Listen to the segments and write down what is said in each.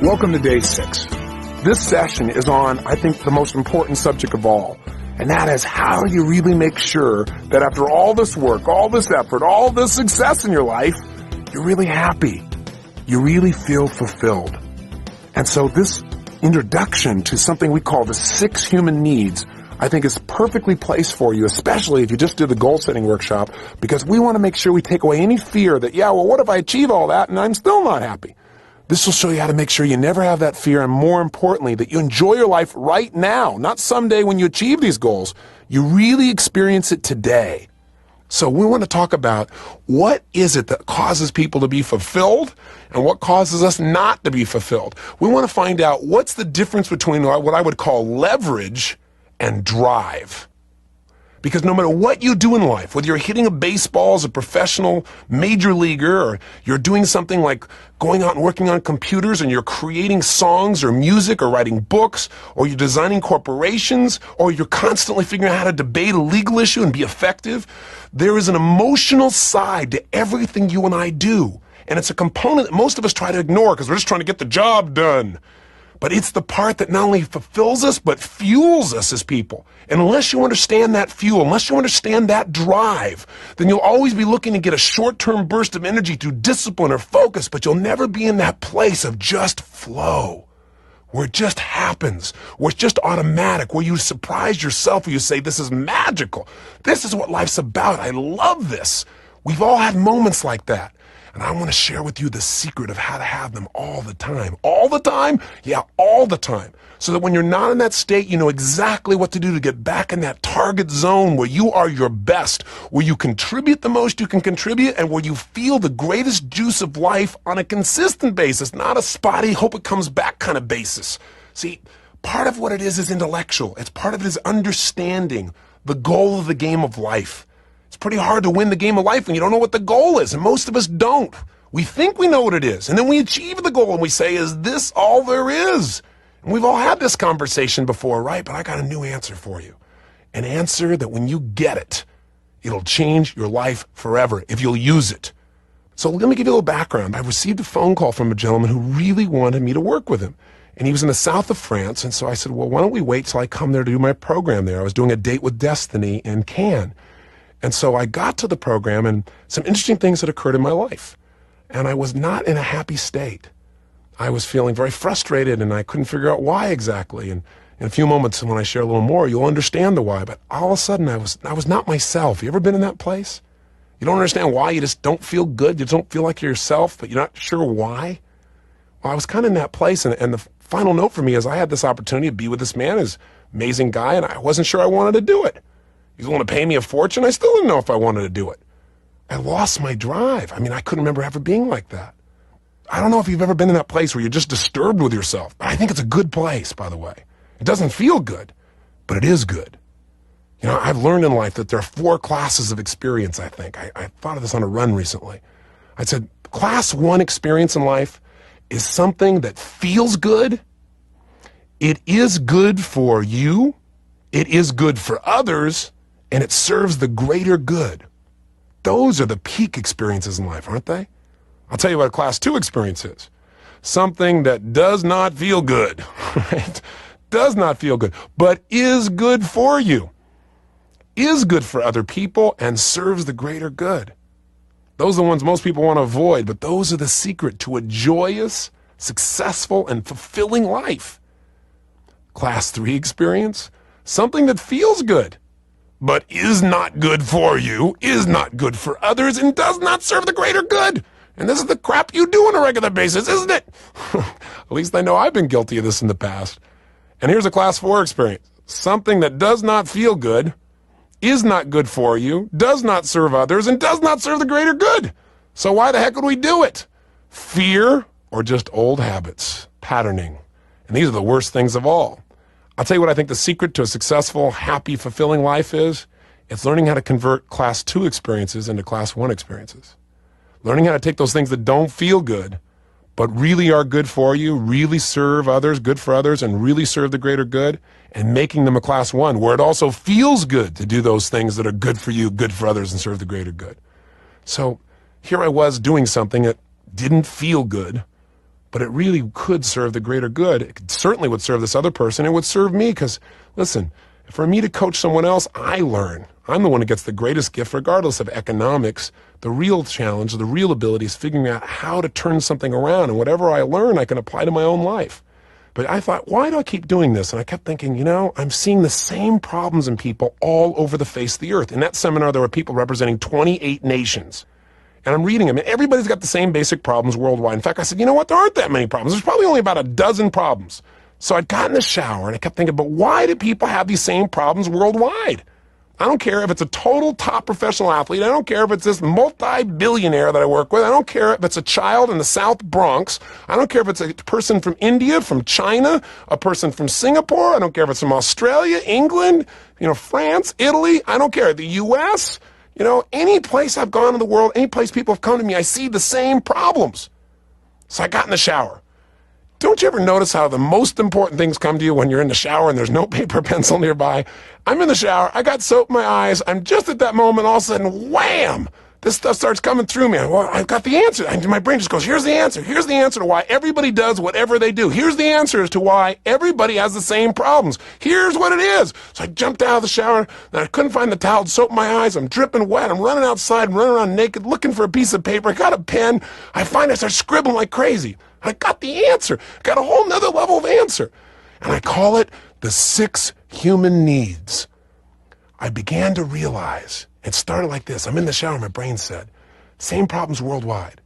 Welcome to day 6. This session is on, I think, the most important subject of all, and that is how you really make sure that after all this work, all this effort, all this success in your life, you're really happy. You really feel fulfilled. And so this introduction to something we call the 6 human needs, I think is perfectly placed for you, especially if you just did the goal setting workshop, because we want to make sure we take away any fear that, what if I achieve all that and I'm still not happy? This will show you how to make sure you never have that fear, and more importantly, that you enjoy your life right now, not someday when you achieve these goals. You really experience it today. So we want to talk about what is it that causes people to be fulfilled and what causes us not to be fulfilled. We want to find out what's the difference between what I would call leverage and drive. Because no matter what you do in life, whether you're hitting a baseball as a professional major leaguer, or you're doing something like going out and working on computers and you're creating songs or music or writing books, or you're designing corporations, or you're constantly figuring out how to debate a legal issue and be effective, there is an emotional side to everything you and I do. And it's a component that most of us try to ignore because we're just trying to get the job done. But it's the part that not only fulfills us, but fuels us as people. And unless you understand that fuel, unless you understand that drive, then you'll always be looking to get a short-term burst of energy through discipline or focus, but you'll never be in that place of just flow, where it just happens, where it's just automatic, where you surprise yourself, where you say, this is magical. This is what life's about. I love this. We've all had moments like that. And I want to share with you the secret of how to have them all the time. All the time? Yeah, all the time. So that when you're not in that state, you know exactly what to do to get back in that target zone where you are your best, where you contribute the most you can contribute, and where you feel the greatest juice of life on a consistent basis, not a spotty, hope it comes back kind of basis. See, part of what it is intellectual. It's part of it is understanding the goal of the game of life. It's pretty hard to win the game of life when you don't know what the goal is, and most of us don't. We think we know what it is, and then we achieve the goal and we say, is this all there is? And we've all had this conversation before, right? But I got a new answer for you. An answer that when you get it, it'll change your life forever if you'll use it. So let me give you a little background. I received a phone call from a gentleman who really wanted me to work with him. And he was in the south of France, and so I said, well, why don't we wait till I come there to do my program there? I was doing a date with destiny in Cannes. And so I got to the program, and some interesting things had occurred in my life. And I was not in a happy state. I was feeling very frustrated, and I couldn't figure out why exactly. And in a few moments, when I share a little more, you'll understand the why. But all of a sudden, I was not myself. You ever been in that place? You don't understand why. You just don't feel good. You don't feel like you're yourself, but you're not sure why. Well, I was kind of in that place, and the final note for me is I had this opportunity to be with this man, this amazing guy, and I wasn't sure I wanted to do it. He was willing to pay me a fortune. I still didn't know if I wanted to do it. I lost my drive. I mean, I couldn't remember ever being like that. I don't know if you've ever been in that place where you're just disturbed with yourself. But I think it's a good place, by the way. It doesn't feel good, but it is good. You know, I've learned in life that there are 4 classes of experience, I think. I thought of this on a run recently. I said, class 1 experience in life is something that feels good. It is good for you. It is good for others. And it serves the greater good. Those are the peak experiences in life, aren't they? I'll tell you what a class 2 experience is. Something that does not feel good, right? Does not feel good, but is good for you. Is good for other people and serves the greater good. Those are the ones most people want to avoid, but those are the secret to a joyous, successful, and fulfilling life. Class 3 experience, something that feels good, but is not good for you, is not good for others, and does not serve the greater good. And this is the crap you do on a regular basis, isn't it? At least I know I've been guilty of this in the past. And here's a class 4 experience. Something that does not feel good, is not good for you, does not serve others, and does not serve the greater good. So why the heck would we do it? Fear or just old habits, patterning. And these are the worst things of all. I'll tell you what I think the secret to a successful, happy, fulfilling life is. It's learning how to convert class 2 experiences into class 1 experiences. Learning how to take those things that don't feel good, but really are good for you, really serve others, good for others, and really serve the greater good, and making them a class 1, where it also feels good to do those things that are good for you, good for others, and serve the greater good. So here I was doing something that didn't feel good, but it really could serve the greater good. It certainly would serve this other person. It would serve me because, listen, for me to coach someone else, I learn. I'm the one who gets the greatest gift regardless of economics. The real challenge, the real ability is figuring out how to turn something around, and whatever I learn, I can apply to my own life. But I thought, why do I keep doing this? And I kept thinking, I'm seeing the same problems in people all over the face of the earth. In that seminar, there were people representing 28 nations. And I'm reading them, and everybody's got the same basic problems worldwide. In fact, I said, you know what? There aren't that many problems. There's probably only about a dozen problems. So I'd got in the shower, and I kept thinking, but why do people have these same problems worldwide? I don't care if it's a total top professional athlete. I don't care if it's this multi-billionaire that I work with. I don't care if it's a child in the South Bronx. I don't care if it's a person from India, from China, a person from Singapore. I don't care if it's from Australia, England, France, Italy. I don't care. The U.S., any place I've gone in the world, any place people have come to me, I see the same problems. So I got in the shower. Don't you ever notice how the most important things come to you when you're in the shower and there's no paper pencil nearby? I'm in the shower, I got soap in my eyes, I'm just at that moment, all of a sudden, wham! This stuff starts coming through me. Well, I've got the answer. My brain just goes, here's the answer. Here's the answer to why everybody does whatever they do. Here's the answer as to why everybody has the same problems. Here's what it is. So I jumped out of the shower, and I couldn't find the towel, soap in my eyes, I'm dripping wet, I'm running outside, running around naked, looking for a piece of paper, I got a pen, I start scribbling like crazy. I got the answer. Got a whole nother level of answer. And I call it the 6 human needs. I began to realize, it started like this. I'm in the shower, my brain said, same problems worldwide.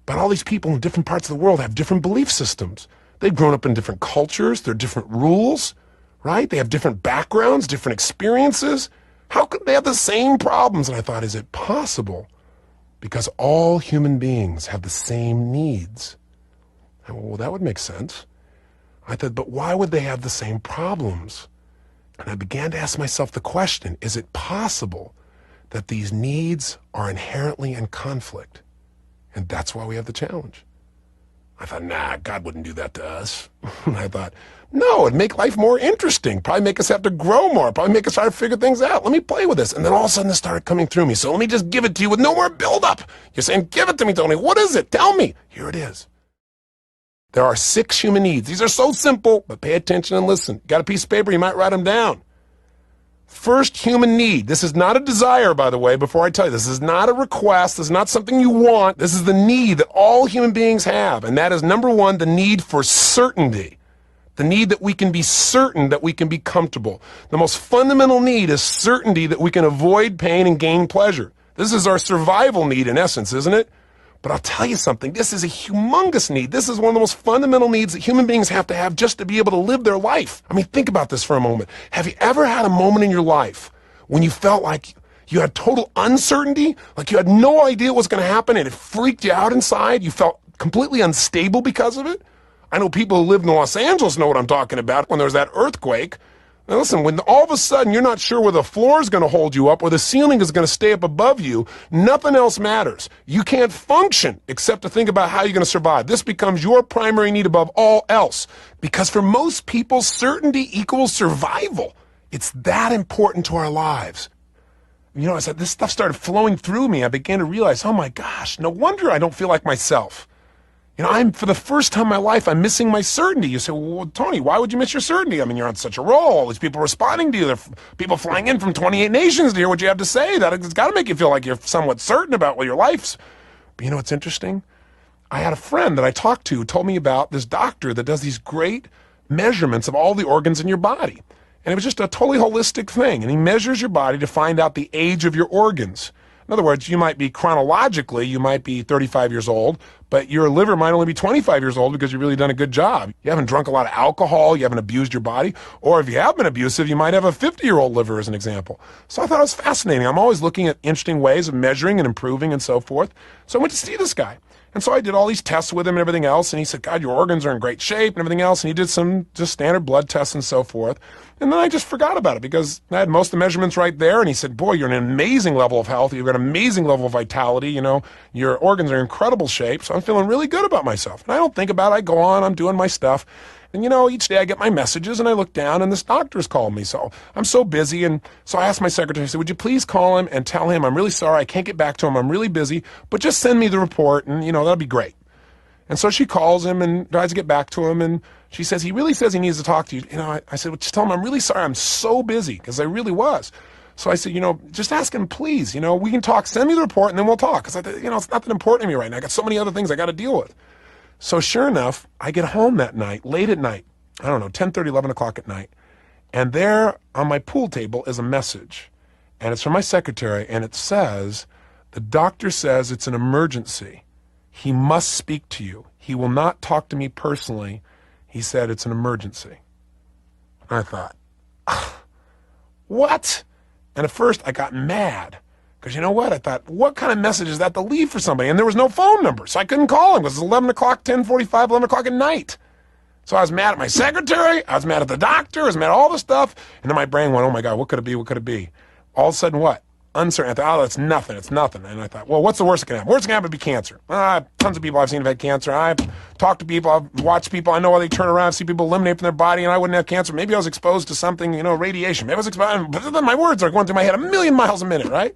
But all these people in different parts of the world have different belief systems. They've grown up in different cultures, there are different rules, right? They have different backgrounds, different experiences. How could they have the same problems? And I thought, is it possible? Because all human beings have the same needs. Well, that would make sense. I thought, but why would they have the same problems? And I began to ask myself the question, is it possible that these needs are inherently in conflict? And that's why we have the challenge. I thought, nah, God wouldn't do that to us. And I thought, no, it'd make life more interesting, probably make us have to grow more, probably make us try to figure things out. Let me play with this. And then all of a sudden this started coming through me. So let me just give it to you with no more buildup. You're saying, give it to me, Tony. What is it? Tell me. Here it is. There are 6 human needs. These are so simple, but pay attention and listen. Got a piece of paper? You might write them down. First human need. This is not a desire, by the way, before I tell you. This is not a request. This is not something you want. This is the need that all human beings have. And that is, number 1, the need for certainty. The need that we can be certain that we can be comfortable. The most fundamental need is certainty that we can avoid pain and gain pleasure. This is our survival need in essence, isn't it? But I'll tell you something, this is a humongous need. This is one of the most fundamental needs that human beings have to have just to be able to live their life. I mean, think about this for a moment. Have you ever had a moment in your life when you felt like you had total uncertainty, like you had no idea what was going to happen and it freaked you out inside? You felt completely unstable because of it? I know people who lived in Los Angeles know what I'm talking about when there was that earthquake. Now listen, when all of a sudden you're not sure where the floor is going to hold you up or the ceiling is going to stay up above you, nothing else matters. You can't function except to think about how you're going to survive. This becomes your primary need above all else. Because for most people, certainty equals survival. It's that important to our lives. As this stuff started flowing through me, I began to realize, oh my gosh, no wonder I don't feel like myself. For the first time in my life, I'm missing my certainty. You say, well, Tony, why would you miss your certainty? I mean, you're on such a roll. All these people responding to you. There are people flying in from 28 nations to hear what you have to say. It's got to make you feel like you're somewhat certain about what your life's. But you know what's interesting? I had a friend that I talked to who told me about this doctor that does these great measurements of all the organs in your body. And it was just a totally holistic thing. And he measures your body to find out the age of your organs. In other words, you might be 35 years old, but your liver might only be 25 years old because you've really done a good job. You haven't drunk a lot of alcohol, you haven't abused your body, or if you have been abusive, you might have a 50-year-old liver as an example. So I thought it was fascinating. I'm always looking at interesting ways of measuring and improving and so forth. So I went to see this guy. And so I did all these tests with him and everything else, and he said, God, your organs are in great shape and everything else, and he did some just standard blood tests and so forth. And then I just forgot about it because I had most of the measurements right there, and he said, boy, you're in an amazing level of health, you've got an amazing level of vitality, your organs are in incredible shape, so I'm feeling really good about myself. And I don't think about it, I go on, I'm doing my stuff. And each day I get my messages and I look down and this doctor's called me. So I'm so busy. And so I asked my secretary, I said, would you please call him and tell him I'm really sorry, I can't get back to him, I'm really busy, but just send me the report and that'll be great. And so she calls him and tries to get back to him, and she says, he really says he needs to talk to you. I said, well, just tell him I'm really sorry. I'm so busy, because I really was. So I said, just ask him, please. We can talk. Send me the report, and then we'll talk. Because, it's not that important to me right now. I got so many other things I got to deal with. So sure enough, I get home that night, late at night, I don't know, 10:30, 11 o'clock at night. And there on my pool table is a message. And it's from my secretary, and it says, the doctor says it's an emergency. He must speak to you. He will not talk to me personally. He said it's an emergency. And I thought, what? And at first I got mad. Because you know what? I thought, what kind of message is that to leave for somebody? And there was no phone number, so I couldn't call him. It was 11 o'clock, 10:45, 11 o'clock at night. So I was mad at my secretary. I was mad at the doctor. I was mad at all this stuff. And then my brain went, oh my God, what could it be? What could it be? All of a sudden, what? Uncertain. I thought, it's nothing. It's nothing. And I thought, well, what's the worst that can happen? Worst that can happen would be cancer. Tons of people I've seen have had cancer. I've talked to people. I've watched people. I know how they turn around, see people eliminate from their body, and I wouldn't have cancer. Maybe I was exposed to something, radiation. Maybe I was exposed. But then my words are going through my head 1,000,000 miles a minute, right?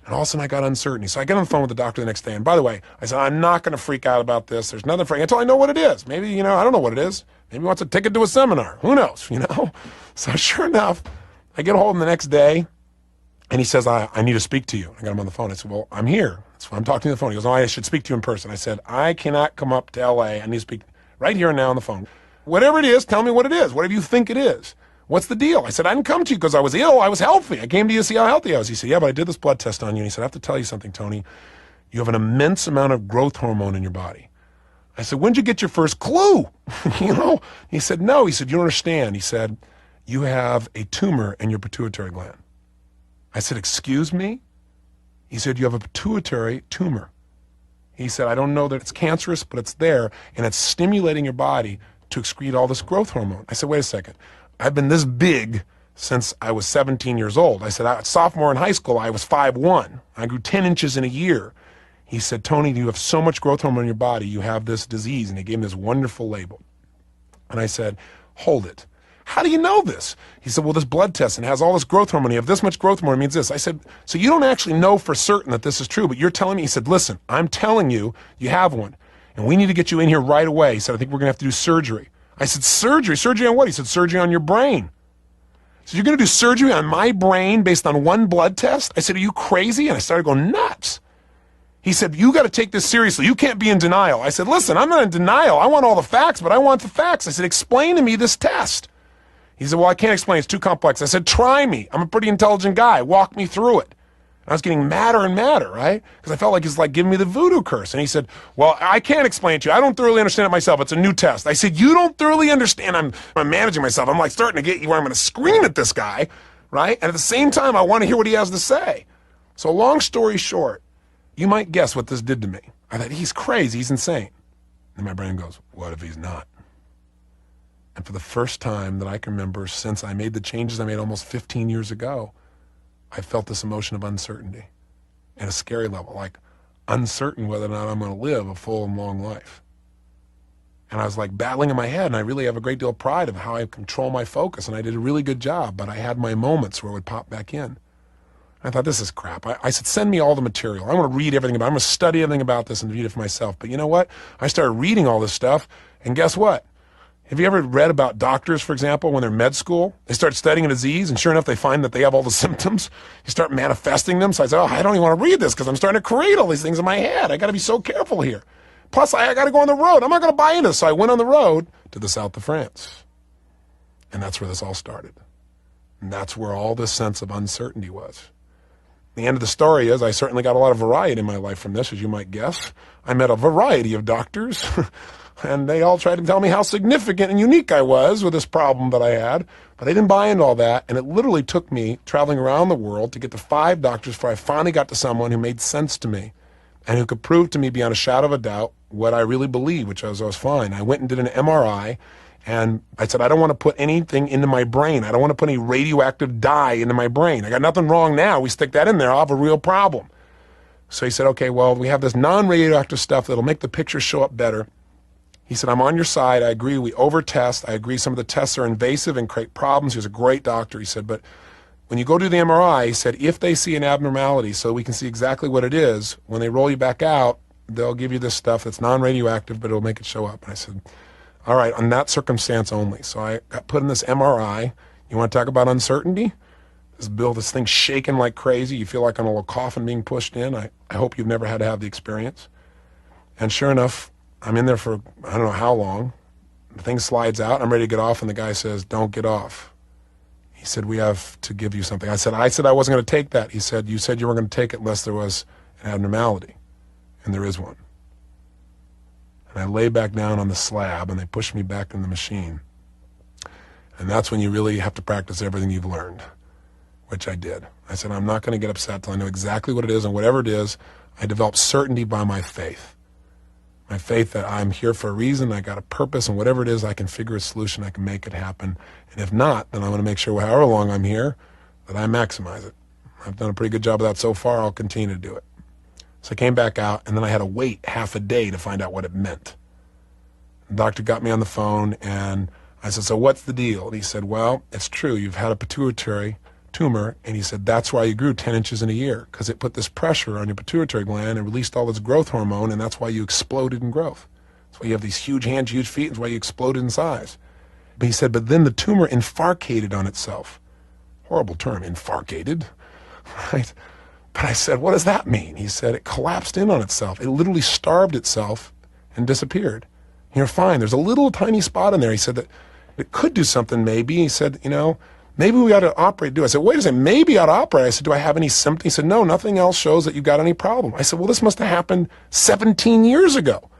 And all of a sudden I got uncertainty. So I get on the phone with the doctor the next day. And by the way, I said, I'm not going to freak out about this. There's nothing freaking until I know what it is. Maybe, I don't know what it is. Maybe he wants a ticket to a seminar. Who knows, So sure enough, I get a hold of him the next day. And he says, I need to speak to you. I got him on the phone. I said, well, I'm here. That's why I'm talking to the phone. He goes, I should speak to you in person. I said, I cannot come up to L.A. I need to speak right here and now on the phone. Whatever it is, tell me what it is. Whatever you think it is. What's the deal? I said, I didn't come to you because I was ill. I was healthy. I came to you to see how healthy I was. He said, yeah, but I did this blood test on you. And he said, I have to tell you something, Tony. You have an immense amount of growth hormone in your body. I said, when did you get your first clue? He said, no. He said, you don't understand. He said, you have a tumor in your pituitary gland. I said, excuse me? He said, you have a pituitary tumor. He said, I don't know that it's cancerous, but it's there, and it's stimulating your body to excrete all this growth hormone. I said, wait a second. I've been this big since I was 17 years old. I said, sophomore in high school, I was 5'1". I grew 10 inches in a year. He said, Tony, you have so much growth hormone in your body, you have this disease. And he gave me this wonderful label. And I said, hold it. How do you know this? He said, well, this blood test, and it has all this growth hormone. You have this much growth hormone, it means this. I said, so you don't actually know for certain that this is true, but you're telling me. He said, listen, I'm telling you, you have one, and we need to get you in here right away. He said, I think we're going to have to do surgery. I said, surgery? Surgery on what? He said, surgery on your brain. So you're going to do surgery on my brain based on one blood test? I said, are you crazy? And I started going nuts. He said, you got to take this seriously. You can't be in denial. I said, listen, I'm not in denial. I want all the facts, but I want the facts. I said, explain to me this test. He said, well, I can't explain. It's too complex. I said, try me. I'm a pretty intelligent guy. Walk me through it. And I was getting madder and madder, right? Because I felt like he's like giving me the voodoo curse. And he said, well, I can't explain it to you. I don't thoroughly understand it myself. It's a new test. I said, you don't thoroughly understand. I'm managing myself. I'm like starting to get you where I'm going to scream at this guy, right? And at the same time, I want to hear what he has to say. So long story short, you might guess what this did to me. I thought, he's crazy. He's insane. And my brain goes, what if he's not? And for the first time that I can remember since I made the changes I made almost 15 years ago, I felt this emotion of uncertainty at a scary level, like uncertain whether or not I'm going to live a full and long life. And I was like battling in my head, and I really have a great deal of pride of how I control my focus, and I did a really good job, but I had my moments where it would pop back in. I thought, this is crap. I said, send me all the material. I want to read everything about it. I'm going to study everything about this and read it for myself. But you know what? I started reading all this stuff, and guess what? Have you ever read about doctors, for example, when they're in med school? They start studying a disease, and sure enough, they find that they have all the symptoms. You start manifesting them. So I said, I don't even want to read this because I'm starting to create all these things in my head. I got to be so careful here. Plus, I got to go on the road. I'm not going to buy into this. So I went on the road to the south of France. And that's where this all started. And that's where all this sense of uncertainty was. The end of the story is I certainly got a lot of variety in my life from this, as you might guess. I met a variety of doctors, and they all tried to tell me how significant and unique I was with this problem that I had, but they didn't buy into all that, and it literally took me traveling around the world to get to 5 doctors before I finally got to someone who made sense to me and who could prove to me beyond a shadow of a doubt what I really believed, which was I was fine. I went and did an MRI, and I said, I don't want to put anything into my brain. I don't want to put any radioactive dye into my brain. I got nothing wrong now. We stick that in there, I'll have a real problem. So he said, okay, well, we have this non-radioactive stuff that'll make the picture show up better. He said, I'm on your side. I agree. We over-test. I agree some of the tests are invasive and create problems. He was a great doctor. He said, but when you go do the MRI, he said, if they see an abnormality so we can see exactly what it is, when they roll you back out, they'll give you this stuff that's non-radioactive, but it'll make it show up. And I said, all right, on that circumstance only. So I got put in this MRI. You want to talk about uncertainty? This thing's shaking like crazy. You feel like on a little coffin being pushed in. I hope you've never had to have the experience. And sure enough, I'm in there for I don't know how long. The thing slides out. I'm ready to get off, and the guy says, don't get off. He said, we have to give you something. I said I wasn't going to take that. He said, you said you weren't going to take it unless there was an abnormality. And there is one. And I lay back down on the slab, and they pushed me back in the machine. And that's when you really have to practice everything you've learned, which I did. I said, I'm not going to get upset till I know exactly what it is, and whatever it is, I developed certainty by my faith. My faith that I'm here for a reason, I got a purpose, and whatever it is, I can figure a solution, I can make it happen. And if not, then I want to make sure however long I'm here, that I maximize it. I've done a pretty good job of that so far. I'll continue to do it. So I came back out, and then I had to wait half a day to find out what it meant. The doctor got me on the phone, and I said, so what's the deal? And he said, well, it's true. You've had a pituitary tumor, and he said, that's why you grew 10 inches in a year, because it put this pressure on your pituitary gland and released all this growth hormone, and that's why you exploded in growth. That's why you have these huge hands, huge feet, and that's why you exploded in size. But he said, but then the tumor infarcated on itself. Horrible term, infarcated, right? But I said, what does that mean? He said, it collapsed in on itself. It literally starved itself and disappeared. You're fine. There's a little tiny spot in there. He said that it could do something maybe. He said, maybe we ought to operate. I said, wait a second, maybe I ought to operate. I said, do I have any symptoms? He said, no, nothing else shows that you've got any problem. I said, well, this must have happened 17 years ago.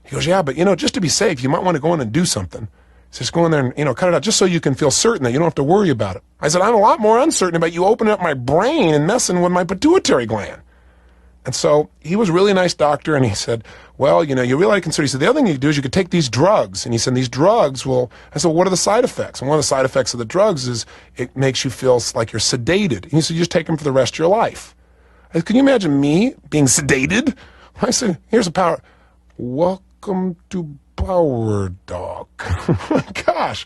He goes, yeah, but just to be safe, you might want to go in and do something. He says, go in there and, cut it out just so you can feel certain that you don't have to worry about it. I said, I'm a lot more uncertain about you opening up my brain and messing with my pituitary gland. And so he was a really nice doctor, and he said, well, you really ought to consider, he said, the other thing you could do is you could take these drugs. And he said, these drugs will, I said, well, what are the side effects? And one of the side effects of the drugs is it makes you feel like you're sedated. And he said, you just take them for the rest of your life. I said, can you imagine me being sedated? I said, here's a power. Welcome to Power Dog. Oh my gosh.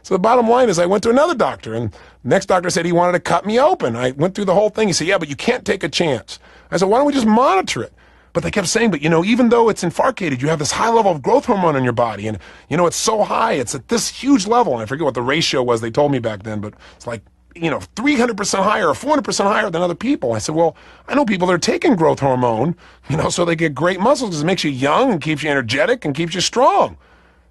So the bottom line is I went to another doctor, and the next doctor said he wanted to cut me open. I went through the whole thing. He said, yeah, but you can't take a chance. I said, why don't we just monitor it? But they kept saying, but even though it's infarcated, you have this high level of growth hormone in your body, and it's so high, it's at this huge level. And I forget what the ratio was they told me back then, but it's like 300% higher or 400% higher than other people. I said, well, I know people that are taking growth hormone, so they get great muscles because it makes you young and keeps you energetic and keeps you strong.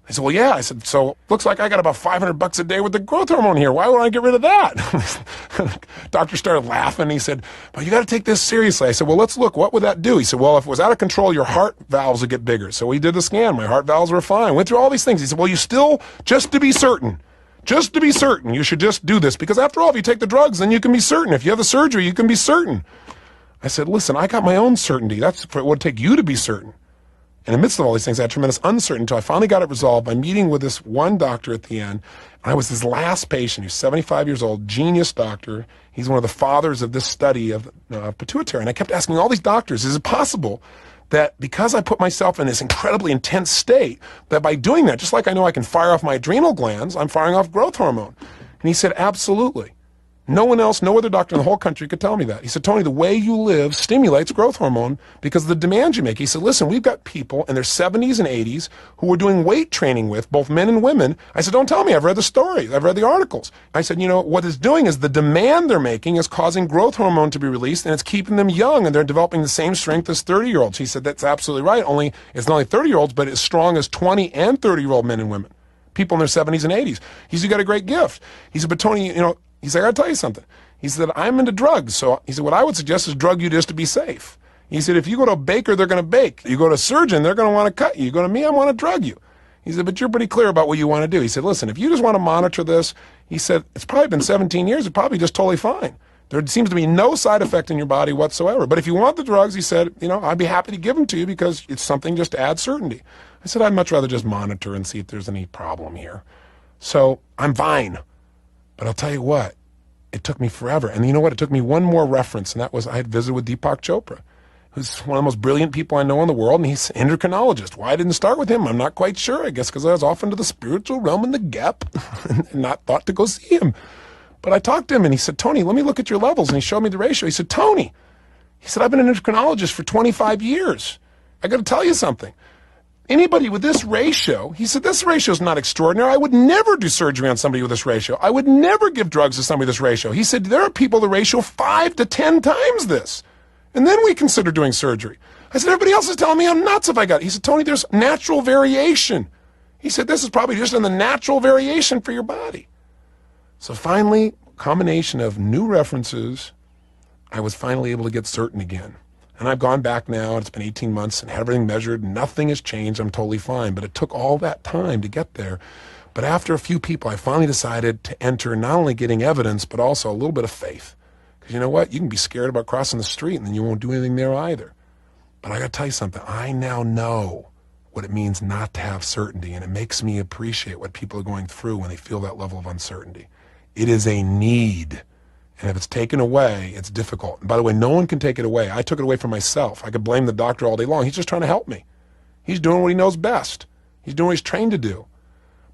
I said, well, yeah. I said, so looks like I got about $500 a day with the growth hormone here. Why would I get rid of that? Doctor started laughing. He said, but you got to take this seriously. I said, well, let's look. What would that do? He said, well, if it was out of control, your heart valves would get bigger. So we did the scan. My heart valves were fine. Went through all these things. He said, well, just to be certain, you should just do this. Because after all, if you take the drugs, then you can be certain. If you have the surgery, you can be certain. I said, listen, I got my own certainty. That's what it would take you to be certain. And in the midst of all these things, I had tremendous uncertainty until I finally got it resolved by meeting with this one doctor at the end. And I was his last patient. He's 75 years old, genius doctor. He's one of the fathers of this study of pituitary. And I kept asking all these doctors, is it possible that because I put myself in this incredibly intense state, that by doing that, just like I know I can fire off my adrenal glands, I'm firing off growth hormone? And he said, absolutely. No one else, no other doctor in the whole country could tell me that. He said, Tony, the way you live stimulates growth hormone because of the demands you make. He said, listen, we've got people in their 70s and 80s who we're doing weight training with, both men and women. I said, don't tell me. I've read the stories. I've read the articles. I said, what it's doing is the demand they're making is causing growth hormone to be released, and it's keeping them young, and they're developing the same strength as 30-year-olds. He said, that's absolutely right. Only it's not only 30-year-olds, but as strong as 20 and 30-year-old men and women, people in their 70s and 80s. He said, you got a great gift. He said, but Tony, he said, I got to tell you something. He said, I'm into drugs. So he said, what I would suggest is drug you just to be safe. He said, if you go to a baker, they're going to bake. You go to a surgeon, they're going to want to cut you. You go to me, I want to drug you. He said, but you're pretty clear about what you want to do. He said, listen, if you just want to monitor this, he said, it's probably been 17 years. It's probably just totally fine. There seems to be no side effect in your body whatsoever. But if you want the drugs, he said, I'd be happy to give them to you because it's something just to add certainty. I said, I'd much rather just monitor and see if there's any problem here. So I'm fine. But I'll tell you what. It took me forever. And you know what? It took me one more reference, and that was I had visited with Deepak Chopra, who's one of the most brilliant people I know in the world, and he's an endocrinologist. Why I didn't start with him, I'm not quite sure. I guess because I was off into the spiritual realm in the gap and not thought to go see him. But I talked to him, and he said, Tony, let me look at your levels. And he showed me the ratio. He said, Tony, he said, I've been an endocrinologist for 25 years. I got to tell you something. Anybody with this ratio, he said, this ratio is not extraordinary. I would never do surgery on somebody with this ratio. I would never give drugs to somebody with this ratio. He said, there are people the ratio 5 to 10 times this. And then we consider doing surgery. I said, everybody else is telling me I'm nuts if I got it. He said, Tony, there's natural variation. He said, this is probably just in the natural variation for your body. So finally, combination of new references, I was finally able to get certain again. And I've gone back now, it's been 18 months, and had everything measured, nothing has changed, I'm totally fine. But it took all that time to get there. But after a few people, I finally decided to enter not only getting evidence, but also a little bit of faith. Because you know what? You can be scared about crossing the street, and then you won't do anything there either. But I got to tell you something. I now know what it means not to have certainty, and it makes me appreciate what people are going through when they feel that level of uncertainty. It is a need. And if it's taken away, it's difficult. And by the way, no one can take it away. I took it away from myself. I could blame the doctor all day long. He's just trying to help me. He's doing what he knows best. He's doing what he's trained to do.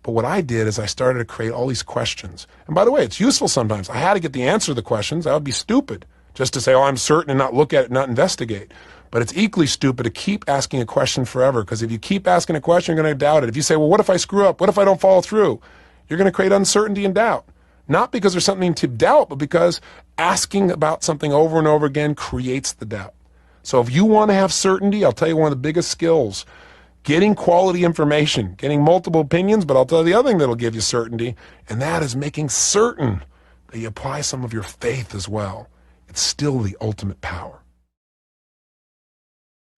But what I did is I started to create all these questions. And by the way, it's useful sometimes. I had to get the answer to the questions. That would be stupid just to say, oh, I'm certain and not look at it, not investigate. But it's equally stupid to keep asking a question forever, because if you keep asking a question, you're going to doubt it. If you say, well, what if I screw up? What if I don't follow through? You're going to create uncertainty and doubt. Not because there's something to doubt, but because asking about something over and over again creates the doubt. So if you want to have certainty, I'll tell you one of the biggest skills, getting quality information, getting multiple opinions, but I'll tell you the other thing that'll give you certainty, and that is making certain that you apply some of your faith as well. It's still the ultimate power.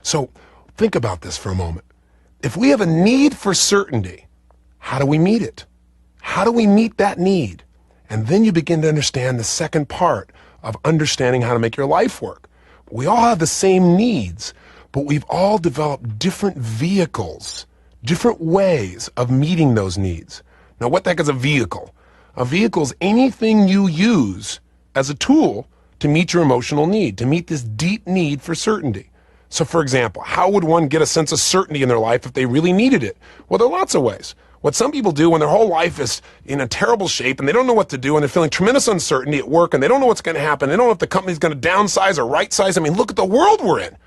So think about this for a moment. If we have a need for certainty, how do we meet it? How do we meet that need? And then you begin to understand the second part of understanding how to make your life work. We all have the same needs, but we've all developed different vehicles, different ways of meeting those needs. Now, what the heck is a vehicle? A vehicle is anything you use as a tool to meet your emotional need, to meet this deep need for certainty. So, for example, how would one get a sense of certainty in their life if they really needed it? Well, there are lots of ways. What some people do when their whole life is in a terrible shape and they don't know what to do and they're feeling tremendous uncertainty at work and they don't know what's going to happen. They don't know if the company's going to downsize or right size. I mean, look at the world we're in.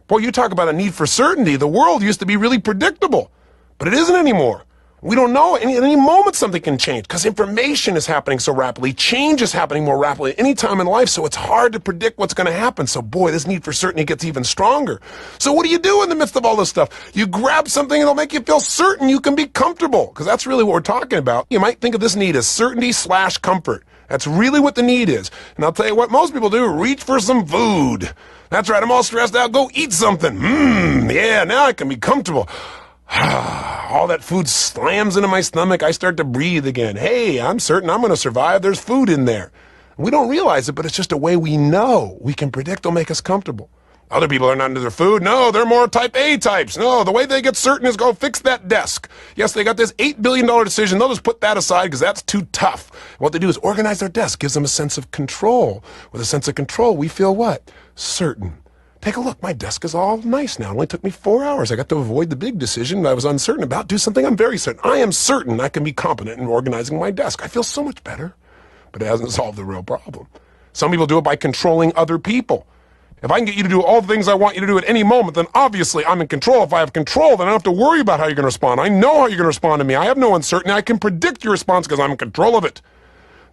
Boy, you talk about a need for certainty. The world used to be really predictable, but it isn't anymore. We don't know. At any moment something can change because information is happening so rapidly. Change is happening more rapidly at any time in life, so it's hard to predict what's going to happen. So boy, this need for certainty gets even stronger. So what do you do in the midst of all this stuff? You grab something that'll make you feel certain you can be comfortable, because that's really what we're talking about. You might think of this need as certainty/comfort. That's really what the need is. And I'll tell you what most people do, reach for some food. That's right, I'm all stressed out, go eat something. Yeah, now I can be comfortable. All that food slams into my stomach. I start to breathe again. Hey, I'm certain I'm going to survive. There's food in there. We don't realize it, but it's just a way we know. We can predict will make us comfortable. Other people are not into their food. No, they're more type A types. No, the way they get certain is go fix that desk. Yes, they got this $8 billion decision. They'll just put that aside because that's too tough. What they do is organize their desk. Gives them a sense of control. With a sense of control, we feel what? Certain. Take a look, my desk is all nice now. It only took me 4 hours. I got to avoid the big decision that I was uncertain about. Do something I'm very certain. I am certain I can be competent in organizing my desk. I feel so much better, but it hasn't solved the real problem. Some people do it by controlling other people. If I can get you to do all the things I want you to do at any moment, then obviously I'm in control. If I have control, then I don't have to worry about how you're going to respond. I know how you're going to respond to me. I have no uncertainty. I can predict your response because I'm in control of it.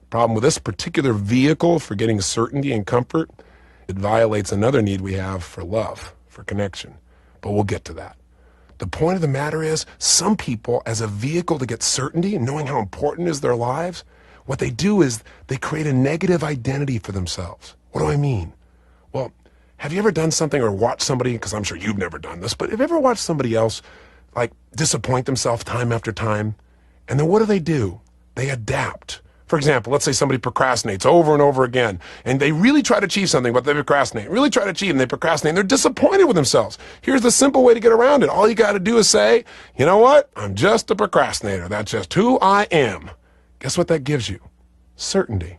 The problem with this particular vehicle for getting certainty and comfort, it violates another need we have for love, for connection. But we'll get to that. The point of the matter is, some people, as a vehicle to get certainty, knowing how important is their lives, what they do is they create a negative identity for themselves. What do I mean? Well, have you ever done something or watched somebody, because I'm sure you've never done this, but have you ever watched somebody else like disappoint themselves time after time? And then what do? They adapt. For example, let's say somebody procrastinates over and over again, and they really try to achieve something, but they procrastinate. Really try to achieve, and they procrastinate, and they're disappointed with themselves. Here's the simple way to get around it. All you got to do is say, you know what? I'm just a procrastinator. That's just who I am. Guess what that gives you? Certainty.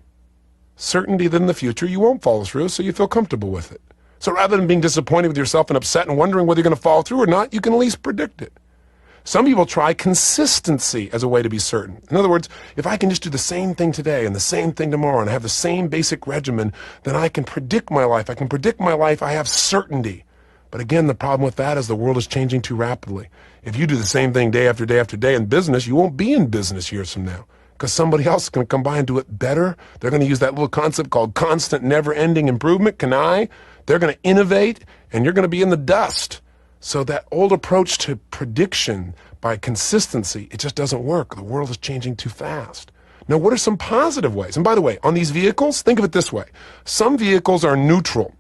Certainty that in the future you won't follow through, so you feel comfortable with it. So rather than being disappointed with yourself and upset and wondering whether you're going to follow through or not, you can at least predict it. Some people try consistency as a way to be certain. In other words, if I can just do the same thing today and the same thing tomorrow and have the same basic regimen, then I can predict my life. I can predict my life. I have certainty. But again, the problem with that is the world is changing too rapidly. If you do the same thing day after day after day in business, you won't be in business years from now because somebody else is going to come by and do it better. They're going to use that little concept called constant, never-ending improvement, They're going to innovate, and you're going to be in the dust. So that old approach to prediction by consistency, it just doesn't work. The world is changing too fast. Now, what are some positive ways? And by the way, on these vehicles, think of it this way. Some vehicles are neutral.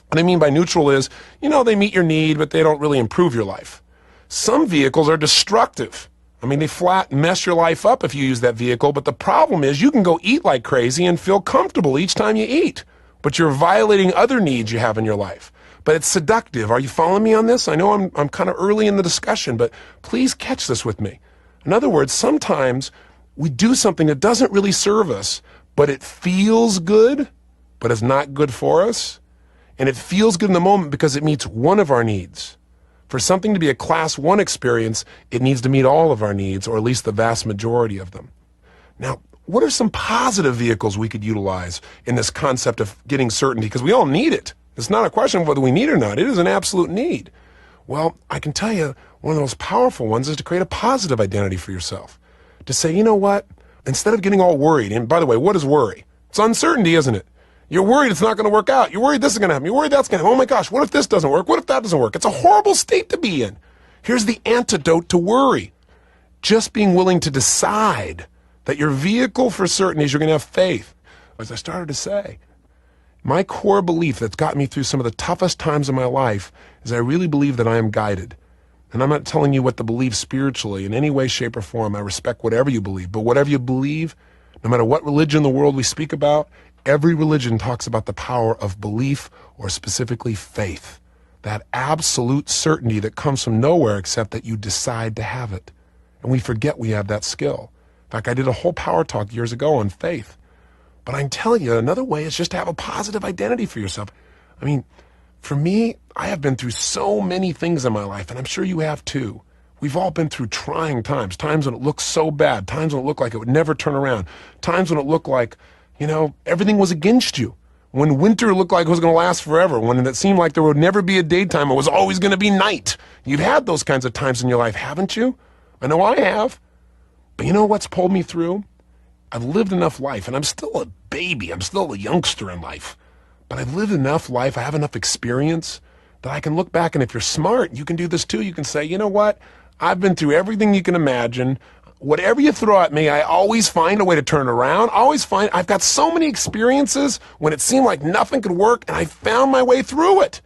What I mean by neutral is, they meet your need, but they don't really improve your life. Some vehicles are destructive. I mean, they flat mess your life up if you use that vehicle, but the problem is you can go eat like crazy and feel comfortable each time you eat, but you're violating other needs you have in your life. But it's seductive. Are you following me on this? I know I'm kind of early in the discussion, but please catch this with me. In other words, sometimes we do something that doesn't really serve us, but it feels good, but it's not good for us. And it feels good in the moment because it meets one of our needs. For something to be a class 1 experience, it needs to meet all of our needs, or at least the vast majority of them. Now, what are some positive vehicles we could utilize in this concept of getting certainty? Because we all need it. It's not a question of whether we need it or not. It is an absolute need. Well, I can tell you one of the most powerful ones is to create a positive identity for yourself. To say, you know what? Instead of getting all worried, and by the way, what is worry? It's uncertainty, isn't it? You're worried it's not going to work out. You're worried this is going to happen. You're worried that's going to happen. Oh my gosh, what if this doesn't work? What if that doesn't work? It's a horrible state to be in. Here's the antidote to worry. Just being willing to decide that your vehicle for certainty is you're going to have faith. As I started to say, my core belief that's got me through some of the toughest times of my life is I really believe that I am guided. And I'm not telling you what to believe spiritually in any way, shape, or form. I respect whatever you believe. But whatever you believe, no matter what religion in the world we speak about, every religion talks about the power of belief, or specifically faith. That absolute certainty that comes from nowhere except that you decide to have it. And we forget we have that skill. In fact, I did a whole power talk years ago on faith. But I can tell you, another way is just to have a positive identity for yourself. I mean, for me, I have been through so many things in my life, and I'm sure you have too. We've all been through trying times when it looked so bad, times when it looked like it would never turn around, times when it looked like, everything was against you. When winter looked like it was going to last forever, when it seemed like there would never be a daytime, it was always going to be night. You've had those kinds of times in your life, haven't you? I know I have. But you know what's pulled me through? I've lived enough life, and I'm still a baby. I'm still a youngster in life. But I've lived enough life, I have enough experience that I can look back, and if you're smart, you can do this too. You can say, you know what? I've been through everything you can imagine. Whatever you throw at me, I always find a way to turn around. I've got so many experiences when it seemed like nothing could work, and I found my way through it.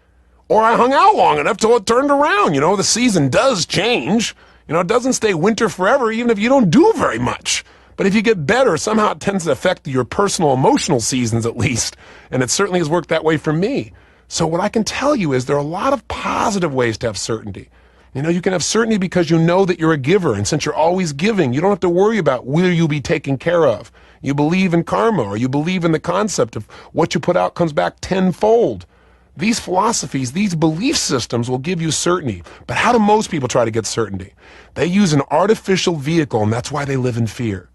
Or I hung out long enough till it turned around. The season does change. It doesn't stay winter forever, even if you don't do very much. But if you get better, somehow it tends to affect your personal emotional seasons at least. And it certainly has worked that way for me. So what I can tell you is there are a lot of positive ways to have certainty. You can have certainty because you know that you're a giver. And since you're always giving, you don't have to worry about will you be taken care of. You believe in karma, or you believe in the concept of what you put out comes back tenfold. These philosophies, these belief systems will give you certainty. But how do most people try to get certainty? They use an artificial vehicle, and that's why they live in fear.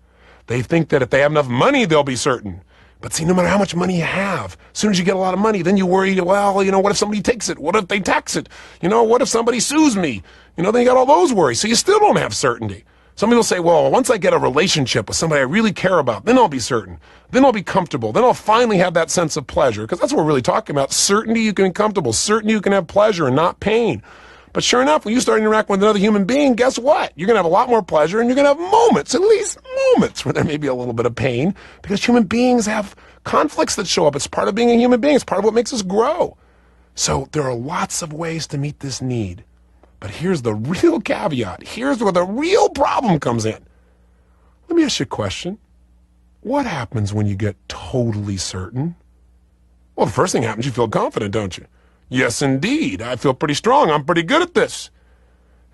They think that if they have enough money, they'll be certain. But see, no matter how much money you have, as soon as you get a lot of money, then you worry, well, what if somebody takes it? What if they tax it? What if somebody sues me? Then you got all those worries. So you still don't have certainty. Some people say, well, once I get a relationship with somebody I really care about, then I'll be certain. Then I'll be comfortable. Then I'll finally have that sense of pleasure. Because that's what we're really talking about. Certainty you can be comfortable. Certainty you can have pleasure and not pain. But sure enough, when you start interacting with another human being, guess what? You're going to have a lot more pleasure, and you're going to have moments, at least moments, where there may be a little bit of pain, because human beings have conflicts that show up. It's part of being a human being. It's part of what makes us grow. So there are lots of ways to meet this need. But here's the real caveat. Here's where the real problem comes in. Let me ask you a question. What happens when you get totally certain? Well, the first thing happens, you feel confident, don't you? Yes, indeed. I feel pretty strong. I'm pretty good at this.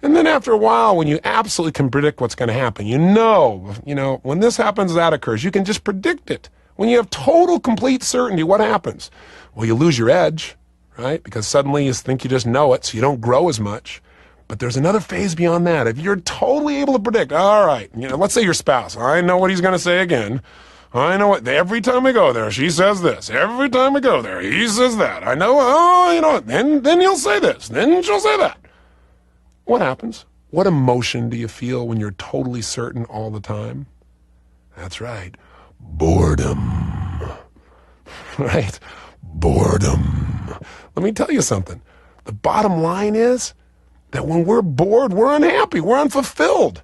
And then after a while, when you absolutely can predict what's going to happen, when this happens, that occurs. You can just predict it. When you have total, complete certainty, what happens? Well, you lose your edge, right? Because suddenly you think you just know it, so you don't grow as much. But there's another phase beyond that. If you're totally able to predict, all right, let's say your spouse, I know what he's going to say again. I know it. Every time we go there, she says this. Every time we go there, he says that. I know, oh, you know, then he'll say this. Then she'll say that. What happens? What emotion do you feel when you're totally certain all the time? That's right. Boredom. Right? Boredom. Let me tell you something. The bottom line is that when we're bored, we're unhappy. We're unfulfilled.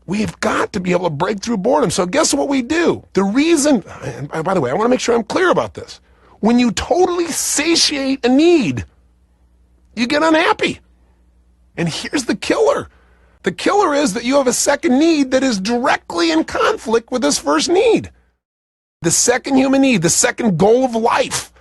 We've got to be able to break through boredom. So guess what we do? The reason, and by the way, I want to make sure I'm clear about this. When you totally satiate a need, you get unhappy. And here's the killer. The killer is that you have a second need that is directly in conflict with this first need. The second human need, the second goal of life